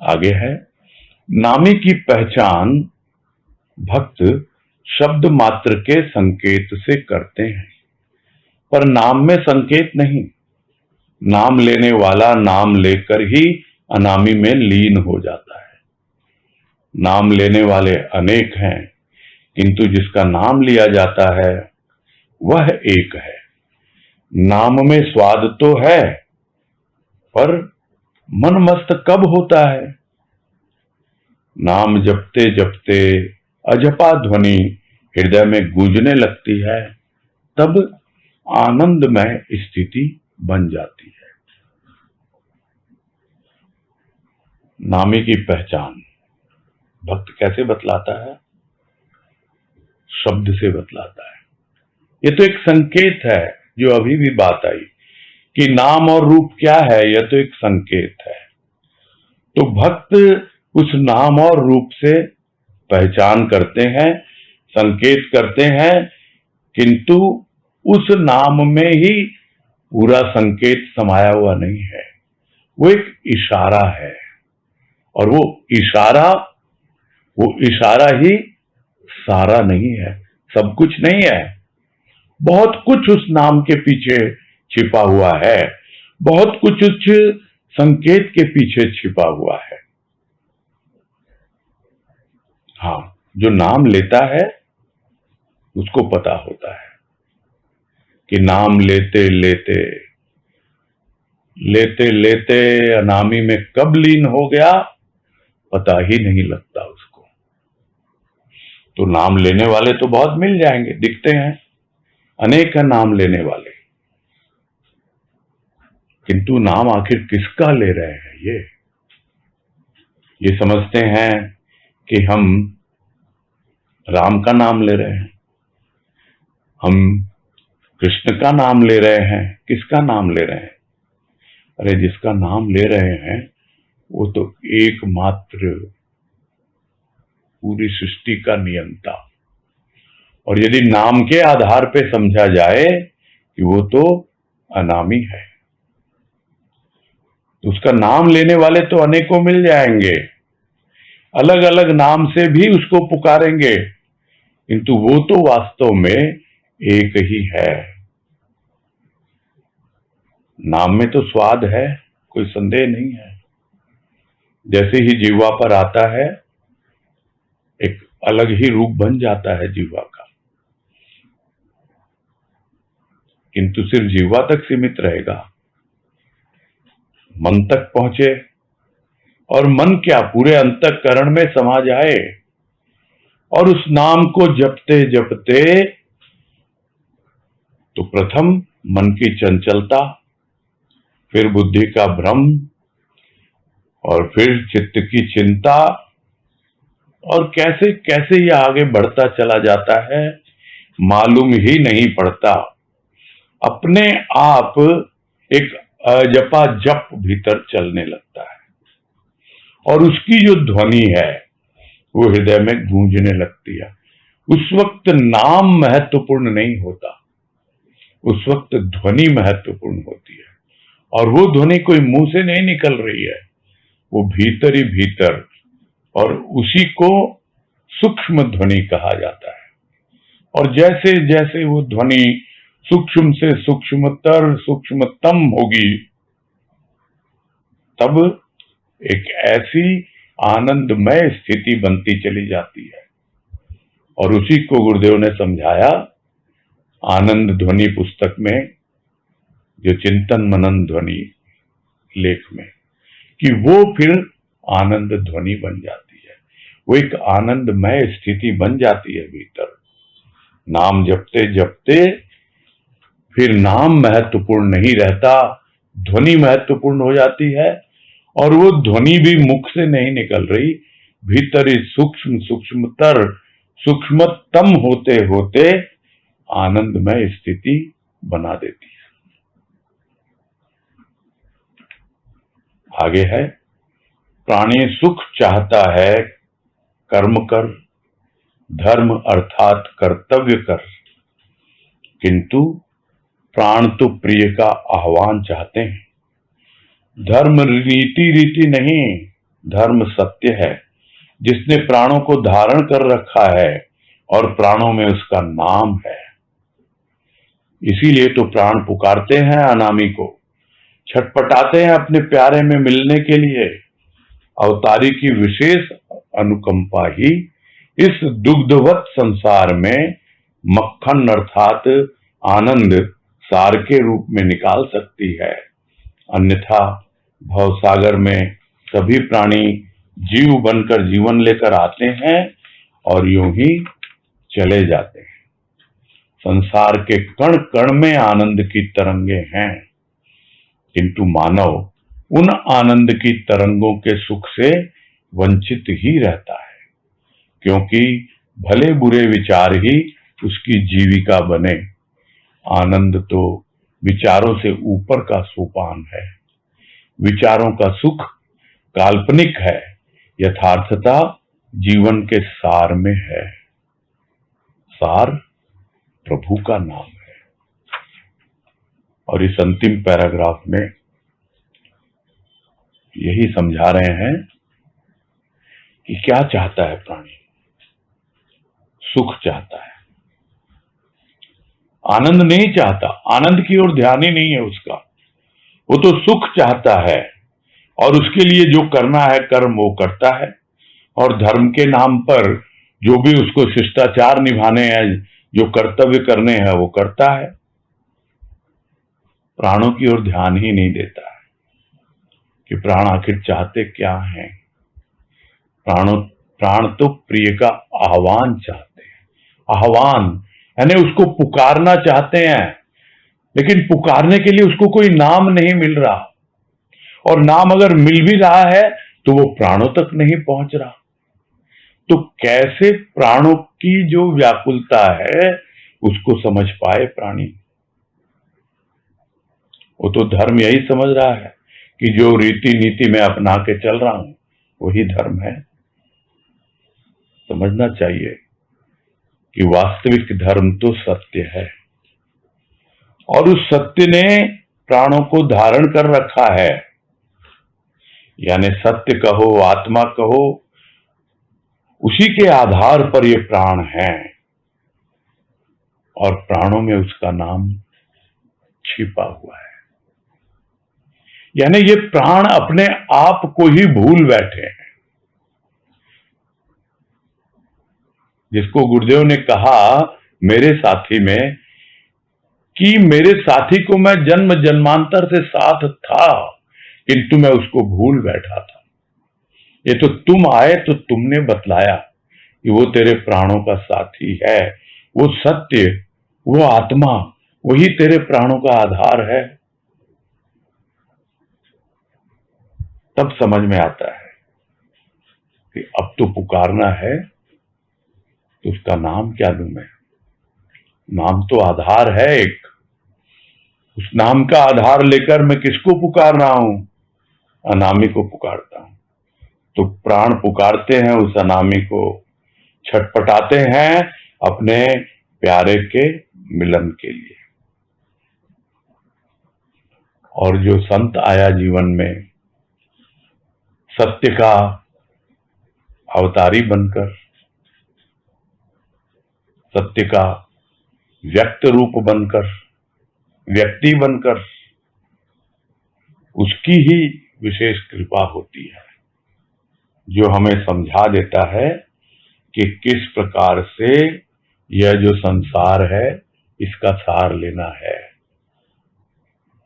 आगे है, नामी की पहचान भक्त शब्द मात्र के संकेत से करते हैं, पर नाम में संकेत नहीं। नाम लेने वाला नाम लेकर ही अनामी में लीन हो जाता है। नाम लेने वाले अनेक हैं, किंतु जिसका नाम लिया जाता है वह एक है। नाम में स्वाद तो है, पर मन मस्त कब होता है? नाम जपते जपते अजपा ध्वनि हृदय में गूंजने लगती है, तब आनंदमय स्थिति बन जाती है। नामी की पहचान भक्त कैसे बतलाता है? शब्द से बतलाता है। ये तो एक संकेत है, जो अभी भी बात आई कि नाम और रूप क्या है, यह तो एक संकेत है। तो भक्त उस नाम और रूप से पहचान करते हैं, संकेत करते हैं, किंतु उस नाम में ही पूरा संकेत समाया हुआ नहीं है। वो एक इशारा है, और वो इशारा ही सारा नहीं है, सब कुछ नहीं है। बहुत कुछ उस नाम के पीछे छिपा हुआ है, बहुत कुछ उस संकेत के पीछे छिपा हुआ है। हाँ, जो नाम लेता है उसको पता होता है कि नाम लेते लेते लेते लेते अनामी में कब लीन हो गया, पता ही नहीं लगता उसको। तो नाम लेने वाले तो बहुत मिल जाएंगे, दिखते हैं, अनेक है नाम लेने वाले, किंतु नाम आखिर किसका ले रहे हैं? ये समझते हैं कि हम राम का नाम ले रहे हैं, हम कृष्ण का नाम ले रहे हैं। किसका नाम ले रहे हैं? अरे जिसका नाम ले रहे हैं वो तो एकमात्र पूरी सृष्टि का नियंता। और यदि नाम के आधार पे समझा जाए कि वो तो अनामी है, तो उसका नाम लेने वाले तो अनेकों मिल जाएंगे, अलग अलग नाम से भी उसको पुकारेंगे, किंतु वो तो वास्तव में एक ही है। नाम में तो स्वाद है, कोई संदेह नहीं है। जैसे ही जीवा पर आता है, एक अलग ही रूप बन जाता है जीवा का, किंतु सिर्फ जीवा तक सीमित रहेगा, मन तक पहुंचे, और मन क्या पूरे अंतःकरण में समा जाए, और उस नाम को जपते जपते तो प्रथम मन की चंचलता, फिर बुद्धि का भ्रम, और फिर चित्त की चिंता, और कैसे कैसे ये आगे बढ़ता चला जाता है मालूम ही नहीं पड़ता। अपने आप एक अजपा जप भीतर चलने लगता है, और उसकी जो ध्वनि है वो हृदय में गूंजने लगती है। उस वक्त नाम महत्वपूर्ण नहीं होता, उस वक्त ध्वनि महत्वपूर्ण होती है, और वो ध्वनि कोई मुंह से नहीं निकल रही है, वो भीतर ही भीतर, और उसी को सूक्ष्म ध्वनि कहा जाता है। और जैसे जैसे वो ध्वनि सूक्ष्म से सूक्ष्मतर सूक्ष्मतम होगी, तब एक ऐसी आनंदमय स्थिति बनती चली जाती है। और उसी को गुरुदेव ने समझाया आनंद ध्वनि पुस्तक में, जो चिंतन मनन ध्वनि लेख में, कि वो फिर आनंद ध्वनि बन जाती है, वो एक आनंदमय स्थिति बन जाती है भीतर। नाम जपते जपते फिर नाम महत्वपूर्ण नहीं रहता, ध्वनि महत्वपूर्ण हो जाती है, और वो ध्वनि भी मुख से नहीं निकल रही, भीतर ही सूक्ष्म सूक्ष्मतर सूक्ष्मतम होते होते आनंदमय स्थिति बना देती है। आगे है, प्राणी सुख चाहता है कर्म कर, धर्म अर्थात कर्तव्य कर, किंतु प्राण तो प्रिय का आह्वान चाहते हैं। धर्म रीति रीति नहीं, धर्म सत्य है, जिसने प्राणों को धारण कर रखा है और प्राणों में उसका नाम है। इसीलिए तो प्राण पुकारते हैं अनामी को, छटपटाते हैं अपने प्यारे में मिलने के लिए। अवतारी की विशेष अनुकंपा ही इस दुग्धवत संसार में मक्खन अर्थात आनंद सार के रूप में निकाल सकती है, अन्यथा भवसागर में सभी प्राणी जीव बनकर जीवन लेकर आते हैं और यूं ही चले जाते हैं। संसार के कण कण में आनंद की तरंगे हैं, किंतु मानव उन आनंद की तरंगों के सुख से वंचित ही रहता है, क्योंकि भले बुरे विचार ही उसकी जीविका बने। आनंद तो विचारों से ऊपर का सोपान है। विचारों का सुख काल्पनिक है, यथार्थता जीवन के सार में है। सार प्रभु का नाम है। और इस अंतिम पैराग्राफ में यही समझा रहे हैं कि क्या चाहता है प्राणी। सुख चाहता है, आनंद नहीं चाहता। आनंद की ओर ध्यान ही नहीं है उसका, वो तो सुख चाहता है और उसके लिए जो करना है कर्म वो करता है, और धर्म के नाम पर जो भी उसको शिष्टाचार निभाने हैं, जो कर्तव्य करने हैं वो करता है। प्राणों की ओर ध्यान ही नहीं देता है कि प्राण आखिर चाहते क्या हैं। प्राण तो प्रिय का आह्वान चाहते हैं। आह्वान यानी उसको पुकारना चाहते हैं, लेकिन पुकारने के लिए उसको कोई नाम नहीं मिल रहा, और नाम अगर मिल भी रहा है तो वो प्राणों तक नहीं पहुंच रहा। तो कैसे प्राणों की जो व्याकुलता है उसको समझ पाए प्राणी। वो तो धर्म यही समझ रहा है कि जो रीति नीति में अपना के चल रहा हूं वही धर्म है। समझना चाहिए कि वास्तविक धर्म तो सत्य है, और उस सत्य ने प्राणों को धारण कर रखा है। यानी सत्य कहो, आत्मा कहो, उसी के आधार पर ये प्राण हैं, और प्राणों में उसका नाम छिपा हुआ है। यानी ये प्राण अपने आप को ही भूल बैठे हैं। जिसको गुरुदेव ने कहा मेरे साथी में कि मेरे साथी को मैं जन्म जन्मांतर से साथ था, किंतु मैं उसको भूल बैठा था। ये तो तुम आए तो तुमने बतलाया कि वो तेरे प्राणों का साथी है, वो सत्य, वो आत्मा, वही तेरे प्राणों का आधार है। तब समझ में आता है कि अब तो पुकारना है, तो उसका नाम क्या दूं मैं। नाम तो आधार है एक, उस नाम का आधार लेकर मैं किसको पुकार रहा हूं। अनामी को पुकारता हूं। तो प्राण पुकारते हैं उस अनामी को, छटपटाते हैं अपने प्यारे के मिलन के लिए। और जो संत आया जीवन में सत्य का अवतारी बनकर, सत्य का व्यक्त रूप बनकर, व्यक्ति बनकर, उसकी ही विशेष कृपा होती है, जो हमें समझा देता है कि किस प्रकार से यह जो संसार है इसका सार लेना है।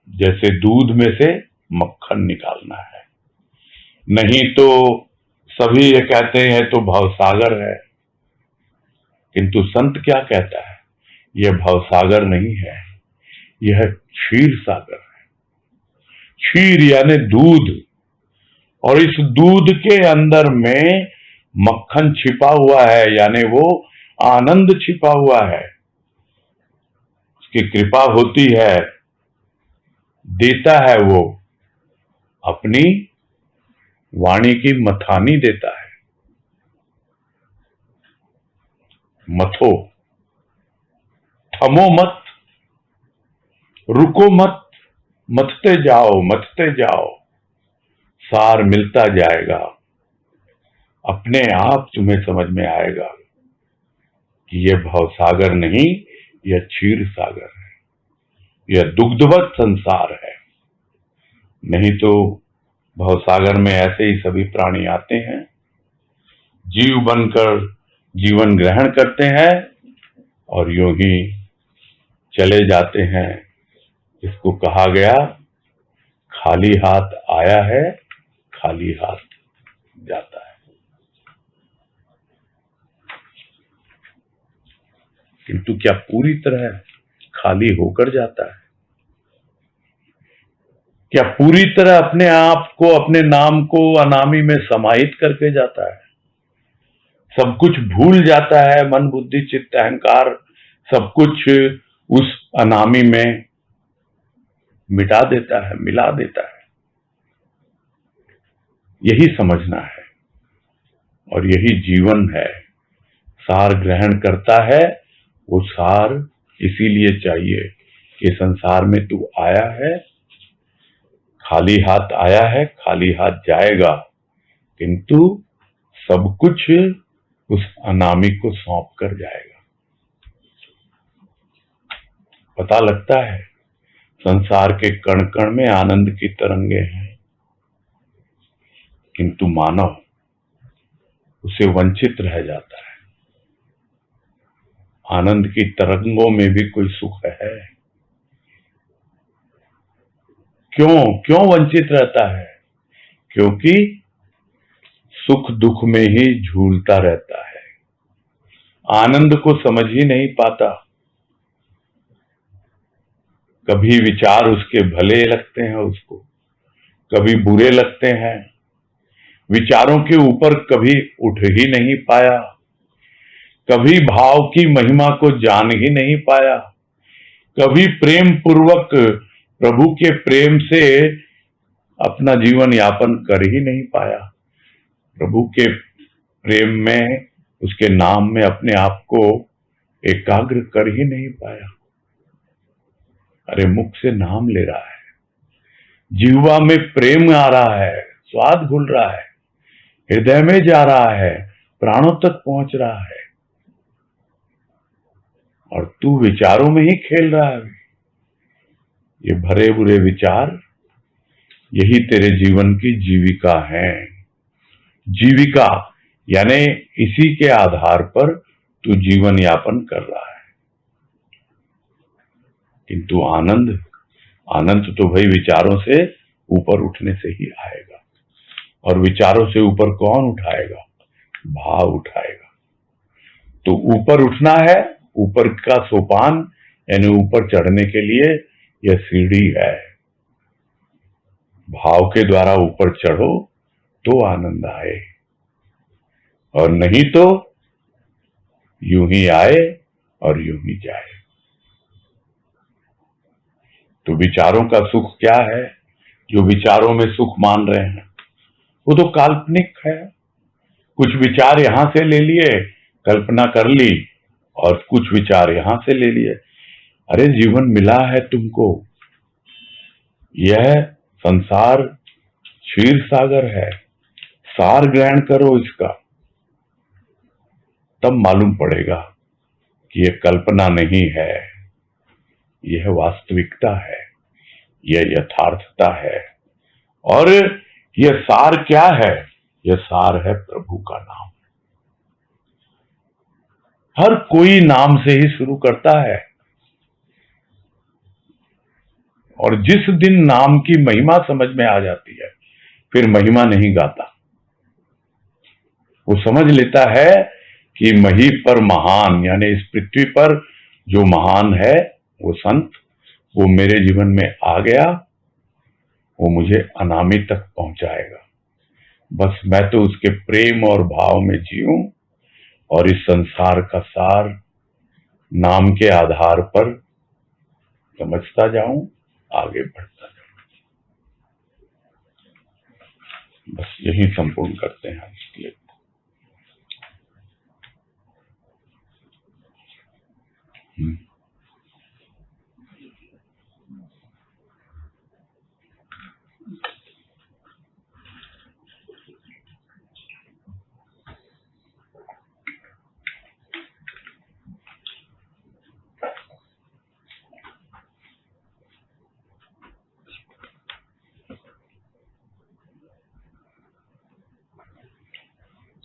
जैसे दूध में से मक्खन निकालना है। नहीं तो सभी ये कहते हैं तो भवसागर है, किंतु संत क्या कहता है, यह भवसागर नहीं है, यह क्षीर सागर है। क्षीर यानी दूध, और इस दूध के अंदर में मक्खन छिपा हुआ है, यानी वो आनंद छिपा हुआ है। उसकी कृपा होती है, देता है वो अपनी वाणी की मथानी देता है। मथो, थमो मत, रुको मत, मथते जाओ, मथते जाओ, सार मिलता जाएगा। अपने आप तुम्हें समझ में आएगा कि यह भवसागर नहीं, यह क्षीर सागर है, यह दुग्धवत संसार है। नहीं तो भवसागर में ऐसे ही सभी प्राणी आते हैं, जीव बनकर जीवन ग्रहण करते हैं और यूं ही चले जाते हैं। इसको कहा गया, खाली हाथ आया है, खाली हाथ जाता है। किंतु क्या पूरी तरह खाली होकर जाता है? क्या पूरी तरह अपने आप को, अपने नाम को अनामी में समाहित करके जाता है? सब कुछ भूल जाता है, मन बुद्धि चित्त अहंकार सब कुछ उस अनामी में मिटा देता है, मिला देता है। यही समझना है और यही जीवन है। सार ग्रहण करता है, वो सार इसीलिए चाहिए कि संसार में तू आया है, खाली हाथ आया है, खाली हाथ जाएगा, किंतु सब कुछ उस अनामी को सौंप कर जाएगा। पता लगता है संसार के कण कण में आनंद की तरंगे हैं, किंतु मानव उसे वंचित रह जाता है। आनंद की तरंगों में भी कोई सुख है? क्यों वंचित रहता है? क्योंकि सुख दुख में ही झूलता रहता है, आनंद को समझ ही नहीं पाता। कभी विचार उसके भले लगते हैं उसको, कभी बुरे लगते हैं। विचारों के ऊपर कभी उठ ही नहीं पाया, कभी भाव की महिमा को जान ही नहीं पाया, कभी प्रेम पूर्वक प्रभु के प्रेम से अपना जीवन यापन कर ही नहीं पाया, प्रभु के प्रेम में, उसके नाम में अपने आप को एकाग्र कर ही नहीं पाया। अरे मुख से नाम ले रहा है, जीवा में प्रेम आ रहा है, स्वाद घुल रहा है, हृदय में जा रहा है, प्राणों तक पहुंच रहा है, और तू विचारों में ही खेल रहा है। ये भरे बुरे विचार, यही तेरे जीवन की जीविका है। जीविका यानी इसी के आधार पर तू जीवन यापन कर रहा है। किंतु आनंद तो भाई विचारों से ऊपर उठने से ही आएगा। और विचारों से ऊपर कौन उठाएगा? भाव उठाएगा। तो ऊपर उठना है, ऊपर का सोपान यानी ऊपर चढ़ने के लिए यह सीढ़ी है। भाव के द्वारा ऊपर चढ़ो तो आनंद आए, और नहीं तो यूं ही आए और यूं ही जाए। तो विचारों का सुख क्या है? जो विचारों में सुख मान रहे हैं वो तो काल्पनिक है। कुछ विचार यहां से ले लिए, कल्पना कर ली, और कुछ विचार यहां से ले लिए। अरे जीवन मिला है तुमको, यह संसार क्षीर सागर है, सार ग्रहण करो इसका, तब मालूम पड़ेगा कि यह कल्पना नहीं है, यह वास्तविकता है, यह यथार्थता है। और यह सार क्या है? यह सार है प्रभु का नाम। हर कोई नाम से ही शुरू करता है, और जिस दिन नाम की महिमा समझ में आ जाती है फिर महिमा नहीं गाता। वो समझ लेता है कि मही पर महान, यानी इस पृथ्वी पर जो महान है वो संत, वो मेरे जीवन में आ गया, वो मुझे अनामी तक पहुंचाएगा। बस मैं तो उसके प्रेम और भाव में जीऊं और इस संसार का सार नाम के आधार पर समझता जाऊं, आगे बढ़ता जाऊं। बस यही संपूर्ण करते हैं इसलिए।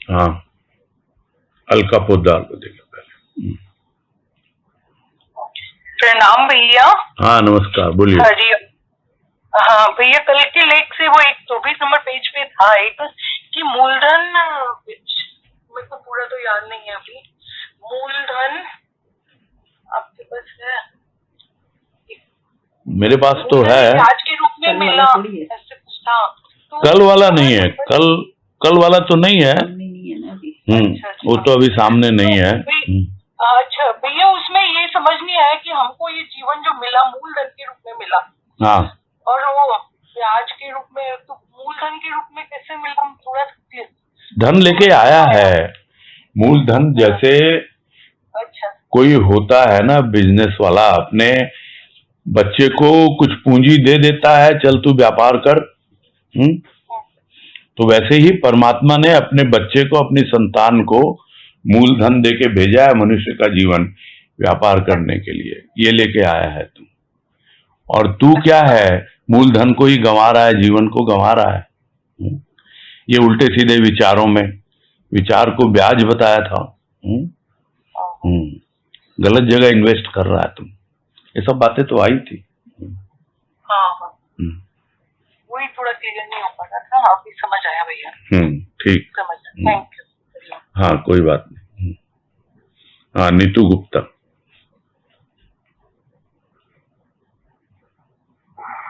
हाँ, अलकापुर दाल को देगा पहले। प्रणाम भैया। हाँ नमस्कार, बोलिए। हरि हाँ भैया, कल के लेख से वो एक 24 नंबर पेज पे था एक कि मूलधन, मेरे को पूरा तो याद नहीं है अभी, मूलधन आपके पास है? मेरे पास तो है। ब्याज के रूप में मिला, ऐसे कुछ था। तो कल वाला नहीं है, कल वाला तो नहीं है। अच्छा, वो तो अभी सामने नहीं है। अच्छा भैया, उसमें ये समझ नहीं आया कि हमको ये जीवन जो मिला मूलधन के रूप में मिला, हाँ, और वो ब्याज के रूप में, तो मूलधन के रूप में कैसे मिला? हम थोड़ा धन लेके आया है। मूलधन जैसे अच्छा कोई होता है ना बिजनेस वाला, अपने बच्चे को कुछ पूंजी दे देता है, चल तू व्यापार कर। तो वैसे ही परमात्मा ने अपने बच्चे को, अपनी संतान को मूलधन देके भेजा है मनुष्य का जीवन व्यापार करने के लिए। ये लेके आया है तू, और तू क्या है, मूलधन को ही गंवा रहा है, जीवन को गंवा रहा है। ये उल्टे सीधे विचारों में, विचार को ब्याज बताया था। गलत जगह इन्वेस्ट कर रहा है तुम। ये सब बातें तो आई थी। हाँ, वही थोड़ा क्लियर नहीं हो पाता था, अभी समझ आया भैया। ठीक, समझ, थैंक यू। हाँ कोई बात नहीं। हाँ, नीतू गुप्ता।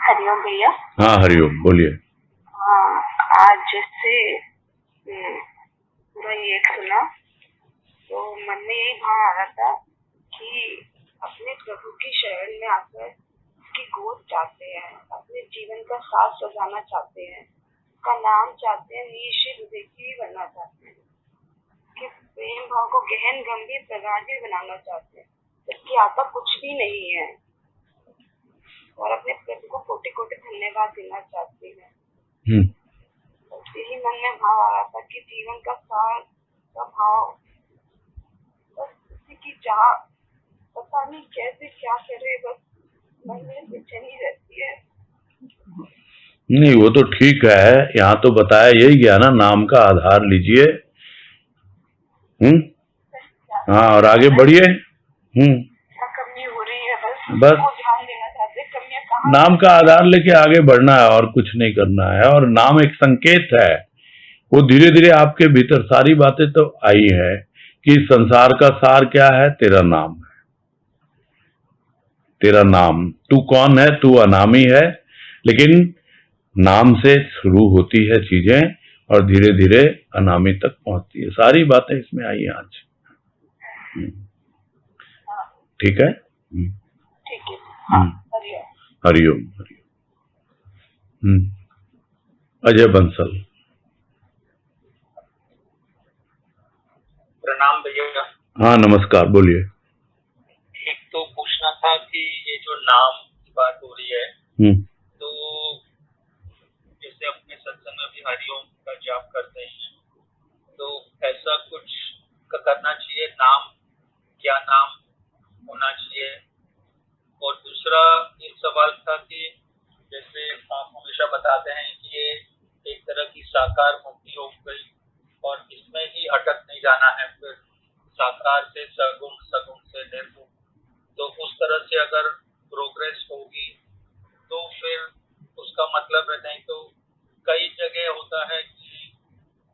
हरिओम भैया। हाँ हरिओम, बोलिए। हाँ, आज जैसे पूरा ये सुना तो मन में यही भाव आ रहा था कि अपने प्रभु की शरण में आकर उसकी गोद चाहते हैं, अपने जीवन का साथ सजाना चाहते हैं, उसका नाम चाहते हैं, निश्चित हृदय की बनना चाहते हैं, कि प्रेम भाव को गहन गंभीर प्रगाढ़ बनाना चाहते हैं, जबकि आता कुछ भी नहीं है, और अपने प्रभु को कोटि कोटि धन्यवाद देना चाहते हैं। यही मन में भाव आ रहा था कि जीवन का सार का भाव, बस उसी की चाह, पता नहीं कैसे क्या करे, बस मन में बेचैनी रहती है। नहीं, वो तो ठीक है, यहाँ तो बताया यही गया ना, नाम का आधार लीजिए। हाँ, और आगे बढ़िए। कमी हो रही है, बस ध्यान देना चाहते हैं, कमियां कहाँ। नाम का आधार लेके आगे बढ़ना है और कुछ नहीं करना है। और नाम एक संकेत है, वो धीरे धीरे आपके भीतर सारी बातें तो आई है कि संसार का सार क्या है, तेरा नाम है। तेरा नाम, तू कौन है, तू अनामी है, लेकिन नाम से शुरू होती है चीजें और धीरे धीरे अनामी तक पहुंचती है। सारी बातें इसमें आई हैं आज। ठीक है। ठीक है। हरिओम हरिओम। अजय बंसल। प्रणाम भैया। हाँ नमस्कार, बोलिए। एक तो पूछना था कि ये जो नाम की बात हो रही है, तो जैसे अपने सत्संग में भी हरिओम का जाप करते हैं, तो ऐसा कुछ करना चाहिए? नाम, क्या नाम होना चाहिए? और दूसरा एक सवाल था कि जैसे आप हमेशा बताते हैं कि ये एक तरह की साकार मुक्ति हो गई और इसमें ही अटक नहीं जाना है, फिर साकार से सगुण, सगुण से निर्गुण, तो उस तरह से अगर प्रोग्रेस होगी तो फिर उसका मतलब है। नहीं तो कई जगह होता है कि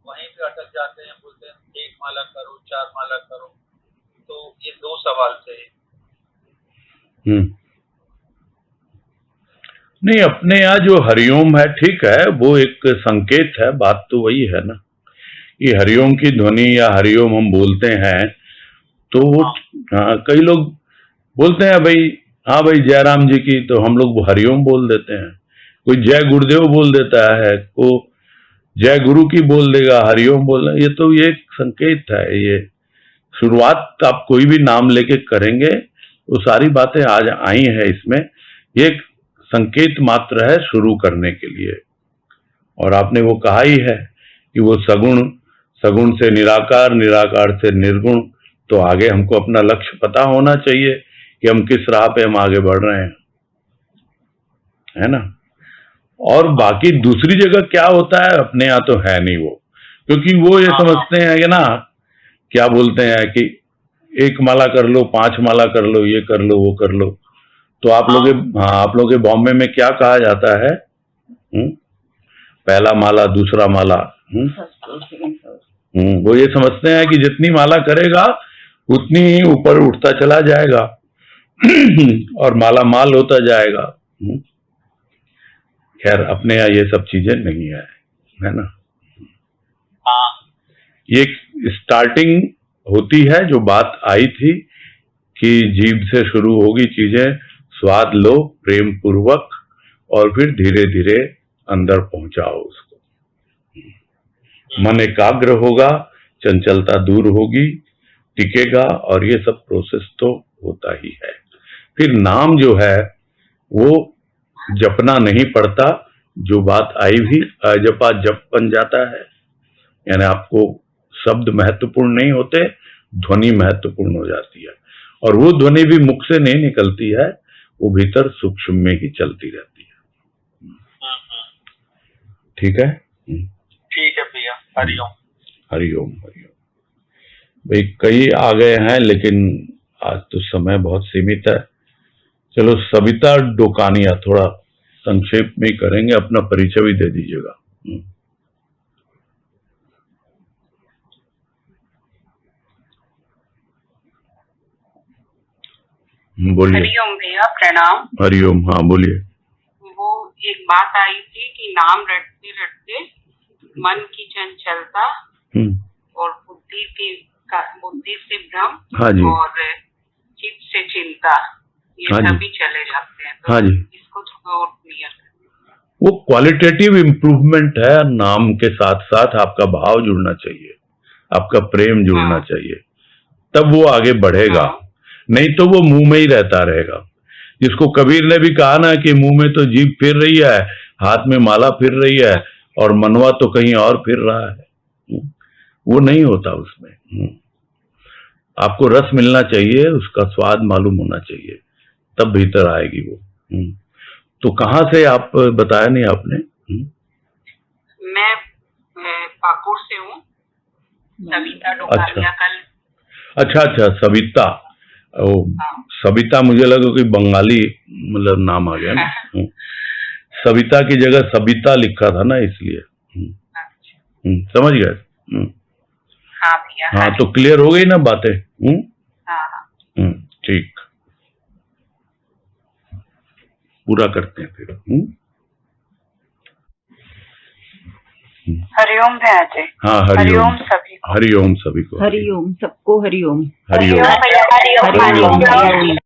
वहीं पे अटक जाते हैं, बोलते हैं 1 माला करो, 4 माला करो। तो ये 2 सवाल थे। नहीं, अपने यहाँ जो हरिओम है ठीक है, वो एक संकेत है, बात तो वही है ना। ये हरिओम की ध्वनि या हरिओम हम बोलते हैं तो कई लोग बोलते हैं भाई, हाँ भाई जयराम जी की, तो हम लोग हरिओम बोल देते हैं। कोई जय गुरुदेव बोल देता है, को जय गुरु की बोल देगा, हरिओम बोल। ये तो ये एक संकेत है। ये शुरुआत आप कोई भी नाम लेके करेंगे वो सारी बातें आज आई है इसमें। ये एक संकेत मात्र है शुरू करने के लिए। और आपने वो कहा ही है कि वो सगुण, सगुण से निराकार, निराकार से निर्गुण। तो आगे हमको अपना लक्ष्य पता होना चाहिए कि हम किस राह पे हम आगे बढ़ रहे हैं, है ना। और बाकी दूसरी जगह क्या होता है, अपने यहाँ तो है नहीं वो, क्योंकि वो ये समझते हैं कि ना क्या बोलते हैं कि 1 माला कर लो, 5 माला कर लो, ये कर लो, वो कर लो। तो आप लोग आप लोग के बॉम्बे में क्या कहा जाता है? पहला माला, दूसरा माला। वो ये समझते हैं कि जितनी माला करेगा उतनी ही ऊपर उठता चला जाएगा और माला माल होता जाएगा। खैर, अपने यहाँ ये सब चीजें नहीं है ना। ये स्टार्टिंग होती है, जो बात आई थी कि जीभ से शुरू होगी चीजें, स्वाद लो प्रेम पूर्वक और फिर धीरे धीरे अंदर पहुंचाओ उसको। मन एकाग्र होगा, चंचलता दूर होगी, टिकेगा, और ये सब प्रोसेस तो होता ही है। फिर नाम जो है वो जपना नहीं पड़ता, जो बात आई भी, अजपा जप बन जाता है। यानी आपको शब्द महत्वपूर्ण नहीं होते, ध्वनि महत्वपूर्ण हो जाती है, और वो ध्वनि भी मुख से नहीं निकलती है, वो भीतर सूक्ष्म में ही चलती रहती है। ठीक है? ठीक है भैया। हरिओम। हरिओम हरिओम। भाई कई आ गए हैं, लेकिन आज तो समय बहुत सीमित है। चलो, सविता डोकानिया थोड़ा संक्षेप में ही करेंगे, अपना परिचय भी दे दीजिएगा। बोलिए। हरिओम भैया, प्रणाम। हरिओम। हाँ बोलिए। वो एक बात आई थी कि नाम रटते रटते मन की चंचलता और बुद्धि से भ्रम, हाँ जी, और चित्त से चिंता, ये हाँ सभी चले जाते हैं। तो हाँ जी, इसको थोड़ा और क्लियर। वो क्वालिटेटिव इम्प्रूवमेंट है। नाम के साथ साथ आपका भाव जुड़ना चाहिए, आपका प्रेम जुड़ना चाहिए, तब वो आगे बढ़ेगा। नहीं तो वो मुंह में ही रहता रहेगा। जिसको कबीर ने भी कहा ना कि मुंह में तो जीभ फिर रही है, हाथ में माला फिर रही है, और मनवा तो कहीं और फिर रहा है। वो नहीं होता उसमें। आपको रस मिलना चाहिए, उसका स्वाद मालूम होना चाहिए, तब भीतर आएगी वो। तो कहाँ से आप बताया नहीं आपने? मैं पाकुड़ से हूँ, सविता डोकानिया। कल अच्छा, सविता। ओ, सविता मुझे लगा कि बंगाली मतलब नाम आ गया ना। सविता की जगह सबिता लिखा था ना, इसलिए। समझ गए? हाँ भैया। हाँ, तो क्लियर हो गई ना बातें? हाँ। ठीक, पूरा करते हैं फिर। हरिओम भैया जी। हाँ, हरिओम सभी को। हरिओम सभी को। हरिओम सबको। हरिओम। हरिओम। हरिओम।